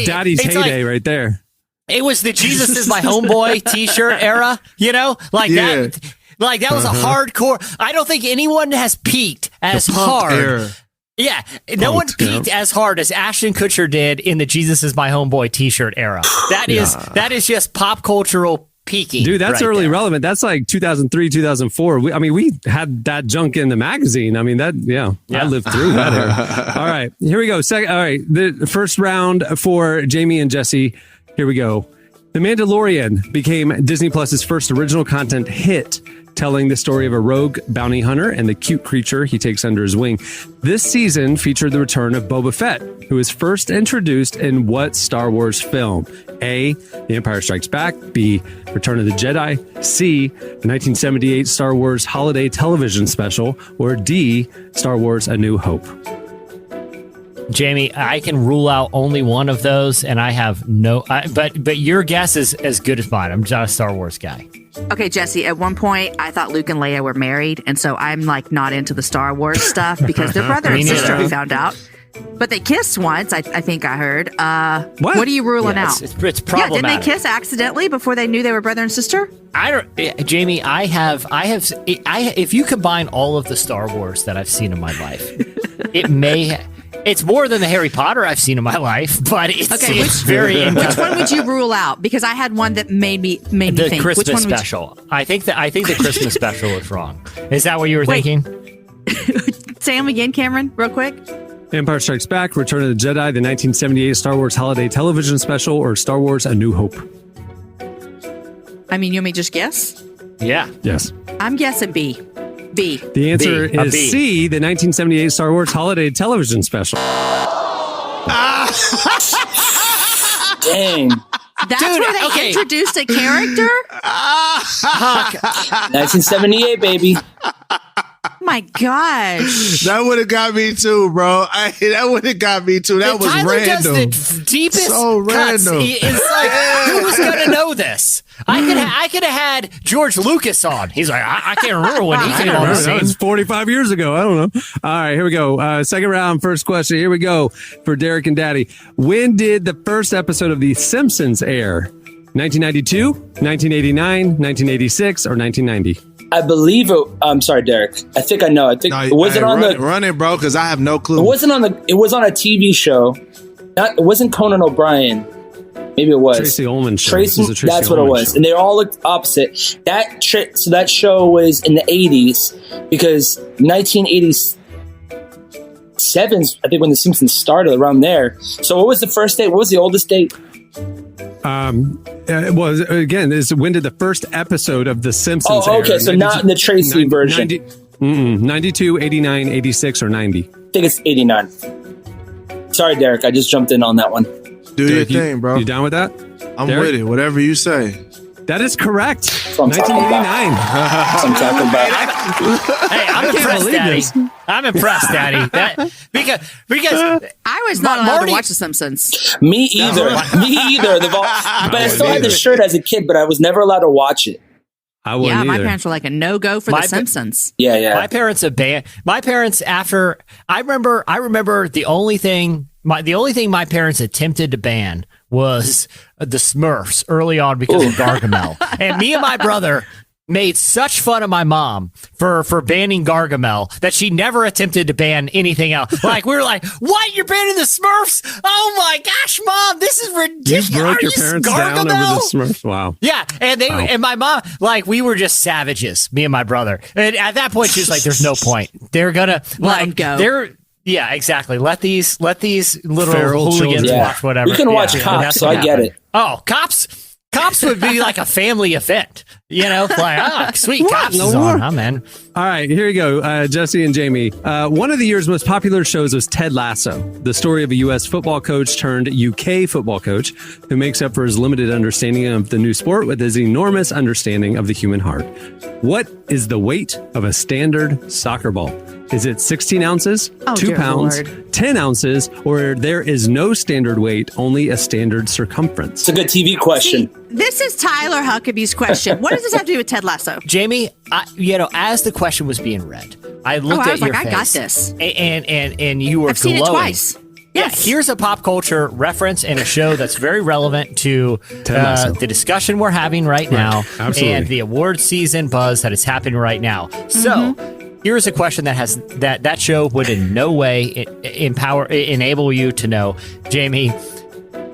[SPEAKER 2] Daddy's heyday right there.
[SPEAKER 3] It was the Jesus is my homeboy t-shirt era, that. Like that was a hardcore. I don't think anyone has peaked as hard.
[SPEAKER 5] Era.
[SPEAKER 3] Yeah, no one peaked as hard as Ashton Kutcher did in the Jesus is my homeboy t-shirt era. That is just pop cultural peaking.
[SPEAKER 2] Dude, that's
[SPEAKER 3] right
[SPEAKER 2] early
[SPEAKER 3] there.
[SPEAKER 2] relevant. That's like 2003, 2004. We had that junk in the magazine. I mean, I lived through that era. All right, here we go. All right, the first round for Jamie and Jesse. Here we go. The Mandalorian became Disney Plus's first original content hit, telling the story of a rogue bounty hunter and the cute creature he takes under his wing. This season featured the return of Boba Fett, who was first introduced in what Star Wars film? A, The Empire Strikes Back, B, Return of the Jedi, C, the 1978 Star Wars holiday television special, or D, Star Wars A New Hope.
[SPEAKER 3] Jamie, I can rule out only one of those, and I have but your guess is as good as mine. I'm not a Star Wars guy.
[SPEAKER 1] Okay, Jesse, at one point, I thought Luke and Leia were married, and so I'm like not into the Star Wars stuff because they're brother and sister, we found out. But they kissed once, I think I heard. What are you ruling out?
[SPEAKER 3] It's problematic.
[SPEAKER 1] Yeah, didn't they kiss accidentally before they knew they were brother and sister?
[SPEAKER 3] Jamie, I have. If you combine all of the Star Wars that I've seen in my life, it's more than the Harry Potter I've seen in my life, but it's very interesting.
[SPEAKER 1] Which one would you rule out? Because I had one that made me think.
[SPEAKER 3] The Christmas special. I think the Christmas special was wrong. Is that what you were thinking?
[SPEAKER 1] Say them again, Cameron, real quick.
[SPEAKER 2] Empire Strikes Back, Return of the Jedi, the 1978 Star Wars holiday television special, or Star Wars A New Hope?
[SPEAKER 1] I mean, you want me to just guess?
[SPEAKER 3] Yeah.
[SPEAKER 2] Yes.
[SPEAKER 1] I'm guessing B.
[SPEAKER 2] The answer is C, the 1978 Star Wars holiday television special.
[SPEAKER 15] Dang.
[SPEAKER 1] That's where they introduced a character?
[SPEAKER 15] 1978, baby.
[SPEAKER 1] My gosh.
[SPEAKER 5] That would have got me too, bro. That would have got me too. That was
[SPEAKER 3] Tyler
[SPEAKER 5] random.
[SPEAKER 3] Does the deepest
[SPEAKER 5] so
[SPEAKER 3] cuts.
[SPEAKER 5] random.
[SPEAKER 3] It's like, who was going to know this? I could have had George Lucas on. He's like, I can't remember when he came on the scene.
[SPEAKER 2] That was 45 years ago. I don't know. All right, here we go. Second round, first question. Here we go for Derek and Daddy. When did the first episode of The Simpsons air? 1992, 1989, 1986, or 1990?
[SPEAKER 15] I believe it. I'm sorry, Derek. I think I know. I think it wasn't on the.
[SPEAKER 5] Run it, bro, because I have no clue.
[SPEAKER 15] It wasn't on the. It was on a TV show. It wasn't Conan O'Brien. Maybe it was
[SPEAKER 2] Tracy Ullman show.
[SPEAKER 15] Tracy, that's what it was, and they all looked opposite. So that show was in the 80s because 1987, I think, when The Simpsons started, around there. So what was the first date? What was the oldest date?
[SPEAKER 2] Well, again, when did the first episode of The Simpsons
[SPEAKER 15] air? Okay, so not in the Tracy version.
[SPEAKER 2] 92, 89, 86, or 90?
[SPEAKER 15] I think it's 89. Sorry, Derek, I just jumped in on that one.
[SPEAKER 5] Do Derek, your thing, bro.
[SPEAKER 2] You down with that?
[SPEAKER 5] I'm with it. Whatever you say.
[SPEAKER 2] That is correct.
[SPEAKER 15] 1989. I'm talking about.
[SPEAKER 3] Hey, I'm impressed, Daddy. I'm impressed, Daddy. Because
[SPEAKER 1] I was not allowed to watch The Simpsons.
[SPEAKER 15] Me either. But I still had the shirt as a kid, but I was never allowed to watch it.
[SPEAKER 1] Yeah, my parents were like a no-go for The Simpsons.
[SPEAKER 15] Yeah.
[SPEAKER 3] My parents after I remember the only thing my parents attempted to ban was the Smurfs early on because of Gargamel. And me and my brother made such fun of my mom for banning Gargamel that she never attempted to ban anything else. Like, we were like, what? You're banning the Smurfs? Oh my gosh, Mom, this is ridiculous.
[SPEAKER 2] You broke your parents down over the Smurfs. Wow.
[SPEAKER 3] Yeah. And and my mom, like, we were just savages, me and my brother. And at that point, she was like, there's no point. They're gonna go. Yeah, exactly. Let these little
[SPEAKER 2] feral
[SPEAKER 3] hooligans watch whatever.
[SPEAKER 15] You can watch Cops, so I get it.
[SPEAKER 3] Oh, Cops would be like a family event. You know, like, sweet, Cops is on. I'm in.
[SPEAKER 2] All right, here you go, Jesse and Jamie. One of the year's most popular shows was Ted Lasso, the story of a U.S. football coach turned UK football coach who makes up for his limited understanding of the new sport with his enormous understanding of the human heart. What is the weight of a standard soccer ball? Is it 16 ounces, 2 pounds, Lord. 10 ounces, or there is no standard weight, only a standard circumference?
[SPEAKER 15] It's a good TV question.
[SPEAKER 1] See, this is Tyler Huckabee's question. What does this have to do with Ted Lasso?
[SPEAKER 3] Jamie, as the question was being read, I looked at your face.
[SPEAKER 1] I got this.
[SPEAKER 3] And you were
[SPEAKER 1] I've seen
[SPEAKER 3] glowing.
[SPEAKER 1] It twice. Yes.
[SPEAKER 3] Yeah, here's a pop culture reference in a show that's very relevant to the discussion we're having right now and the award season buzz that is happening right now. So here's a question that show would in no way enable you to know. Jamie,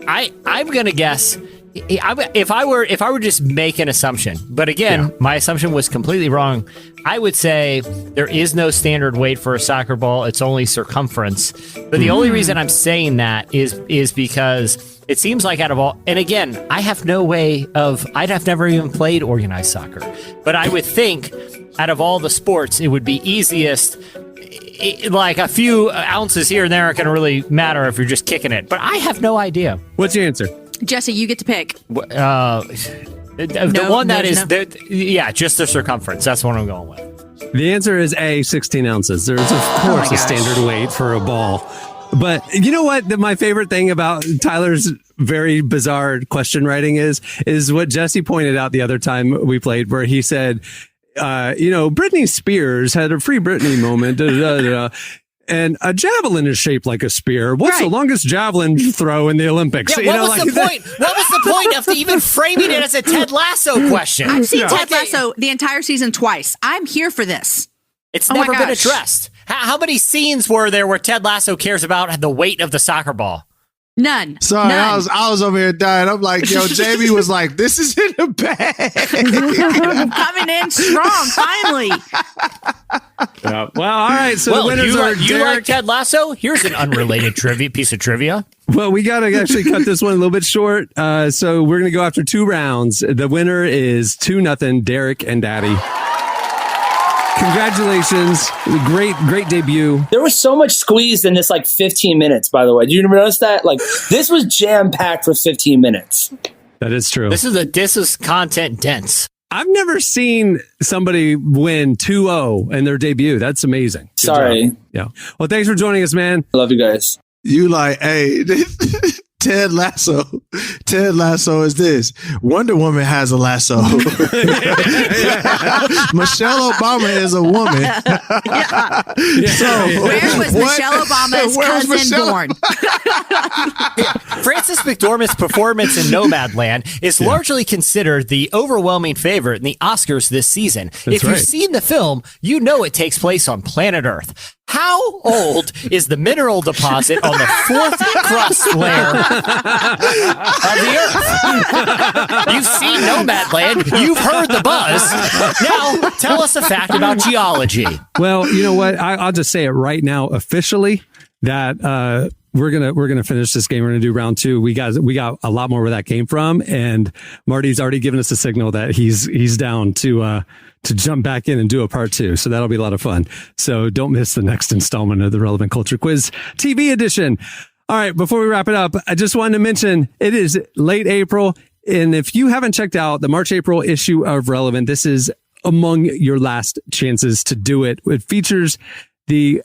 [SPEAKER 3] I'm going to guess if I were just make an assumption, but again, my assumption was completely wrong. I would say there is no standard weight for a soccer ball. It's only circumference. But the only reason I'm saying that is because it seems like out of all, and again, I'd have never even played organized soccer, but I would think out of all the sports, it would be easiest. Like a few ounces here and there aren't going to really matter if you're just kicking it. But I have no idea.
[SPEAKER 2] What's your answer?
[SPEAKER 1] Jesse, you get to pick.
[SPEAKER 3] The one that is, just the circumference. That's what I'm going with.
[SPEAKER 2] The answer is A, 16 ounces. There's, of course, a standard weight for a ball. But you know what? My favorite thing about Tyler's very bizarre question writing is what Jesse pointed out the other time we played, where he said, Britney Spears had a Free Britney moment. And a javelin is shaped like a spear. What's the longest javelin throw in the Olympics?
[SPEAKER 3] Yeah, what was the point? What was the point of even framing it as a Ted Lasso question?
[SPEAKER 1] I've seen Ted Lasso the entire season twice. I'm here for this.
[SPEAKER 3] It's never been addressed. How many scenes were there where Ted Lasso cares about the weight of the soccer ball?
[SPEAKER 1] None.
[SPEAKER 5] Sorry,
[SPEAKER 1] None.
[SPEAKER 5] I was over here dying. I'm like, yo, Jamie was like, this is in the bag.
[SPEAKER 1] Coming in strong, finally.
[SPEAKER 2] Well, all right. So the winners are
[SPEAKER 3] you like Ted Lasso? Here's an unrelated piece of trivia.
[SPEAKER 2] Well, we got to actually cut this one a little bit short. So we're going to go after 2 rounds. The winner is 2-0, Derek and Daddy. Congratulations. Great debut.
[SPEAKER 15] There was so much squeezed in this 15 minutes, by the way. Did you notice that? This was jam-packed for 15 minutes.
[SPEAKER 2] That is true.
[SPEAKER 3] This is content dense.
[SPEAKER 2] I've never seen somebody win 2-0 in their debut. That's amazing.
[SPEAKER 15] Sorry.
[SPEAKER 2] Yeah. Well, thanks for joining us, man.
[SPEAKER 15] I love you guys.
[SPEAKER 5] You hey, Ted Lasso. Ted Lasso is this. Wonder Woman has a lasso. Michelle Obama is a woman. So
[SPEAKER 1] where was Michelle Obama's cousin born?
[SPEAKER 3] Frances McDormand's performance in Nomadland is largely considered the overwhelming favorite in the Oscars this season. If you've seen the film, you know it takes place on planet Earth. How old is the mineral deposit on the fourth crust layer of the Earth? You've seen Nomadland. You've heard the buzz. Now, tell us a fact about geology.
[SPEAKER 2] Well, you know what? I'll just say it right now, officially, that we're gonna finish this game. We're gonna do round 2. We got a lot more where that came from, and Marty's already given us a signal that he's down to jump back in and do a part 2. So that'll be a lot of fun. So don't miss the next installment of the Relevant Culture Quiz TV edition. All right, before we wrap it up, I just wanted to mention it is late April, and if you haven't checked out the March-April issue of Relevant, this is among your last chances to do it. It features the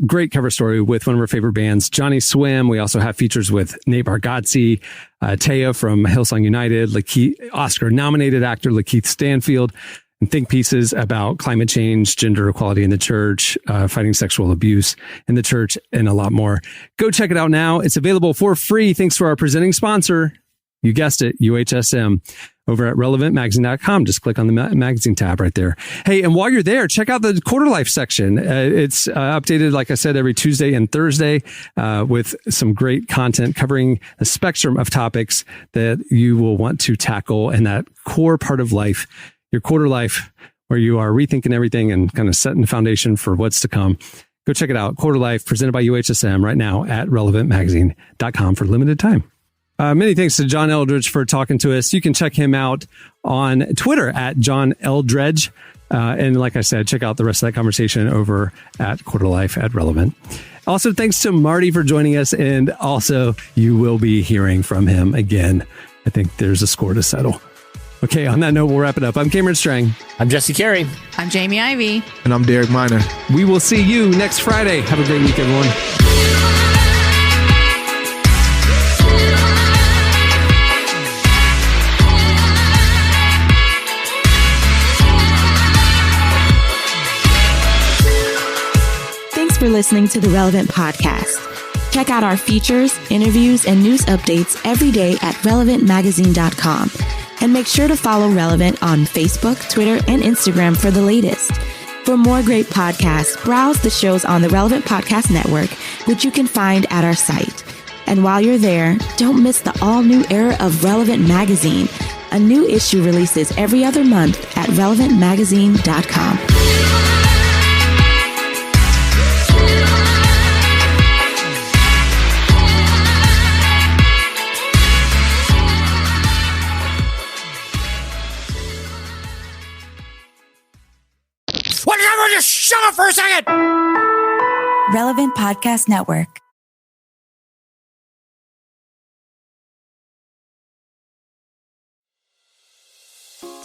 [SPEAKER 2] great cover story with one of our favorite bands, Johnny Swim. We also have features with Nate Bargatze, Taya from Hillsong United, Oscar-nominated actor Lakeith Stanfield, and think pieces about climate change, gender equality in the church, fighting sexual abuse in the church, and a lot more. Go check it out now. It's available for free thanks to our presenting sponsor. You guessed it, UHSM. Over at relevantmagazine.com. Just click on the magazine tab right there. Hey, and while you're there, check out the Quarterlife section. It's updated, like I said, every Tuesday and Thursday with some great content covering the spectrum of topics that you will want to tackle in that core part of life, your quarter life, where you are rethinking everything and kind of setting the foundation for what's to come. Go check it out. Quarterlife, presented by UHSM right now at relevantmagazine.com for limited time. Many thanks to John Elredge for talking to us. You can check him out on Twitter at John Eldredge. And like I said, check out the rest of that conversation over at Quarterlife at Relevant. Also, thanks to Marty for joining us. And also, you will be hearing from him again. I think there's a score to settle. Okay, on that note, we'll wrap it up. I'm Cameron Strang.
[SPEAKER 3] I'm Jesse Carey.
[SPEAKER 1] I'm Jamie Ivey.
[SPEAKER 5] And I'm Derek Miner.
[SPEAKER 2] We will see you next Friday. Have a great week, everyone.
[SPEAKER 16] For listening to the Relevant Podcast. Check out our features, interviews, and news updates every day at relevantmagazine.com. And make sure to follow Relevant on Facebook, Twitter, and Instagram for the latest. For more great podcasts, browse the shows on the Relevant Podcast Network, which you can find at our site. And while you're there, don't miss the all-new era of Relevant Magazine. A new issue releases every other month at relevantmagazine.com.
[SPEAKER 3] Just shut up for a second!
[SPEAKER 17] Relevant Podcast Network.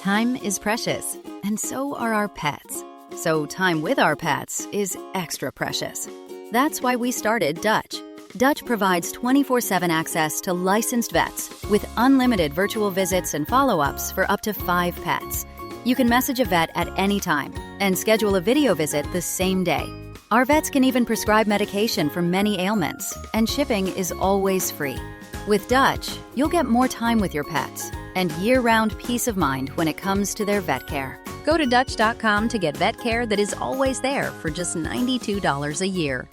[SPEAKER 18] Time is precious, and so are our pets. So time with our pets is extra precious. That's why we started Dutch. Dutch provides 24/7 access to licensed vets with unlimited virtual visits and follow-ups for up to 5 pets. You can message a vet at any time and schedule a video visit the same day. Our vets can even prescribe medication for many ailments, and shipping is always free. With Dutch, you'll get more time with your pets and year-round peace of mind when it comes to their vet care. Go to Dutch.com to get vet care that is always there for just $92 a year.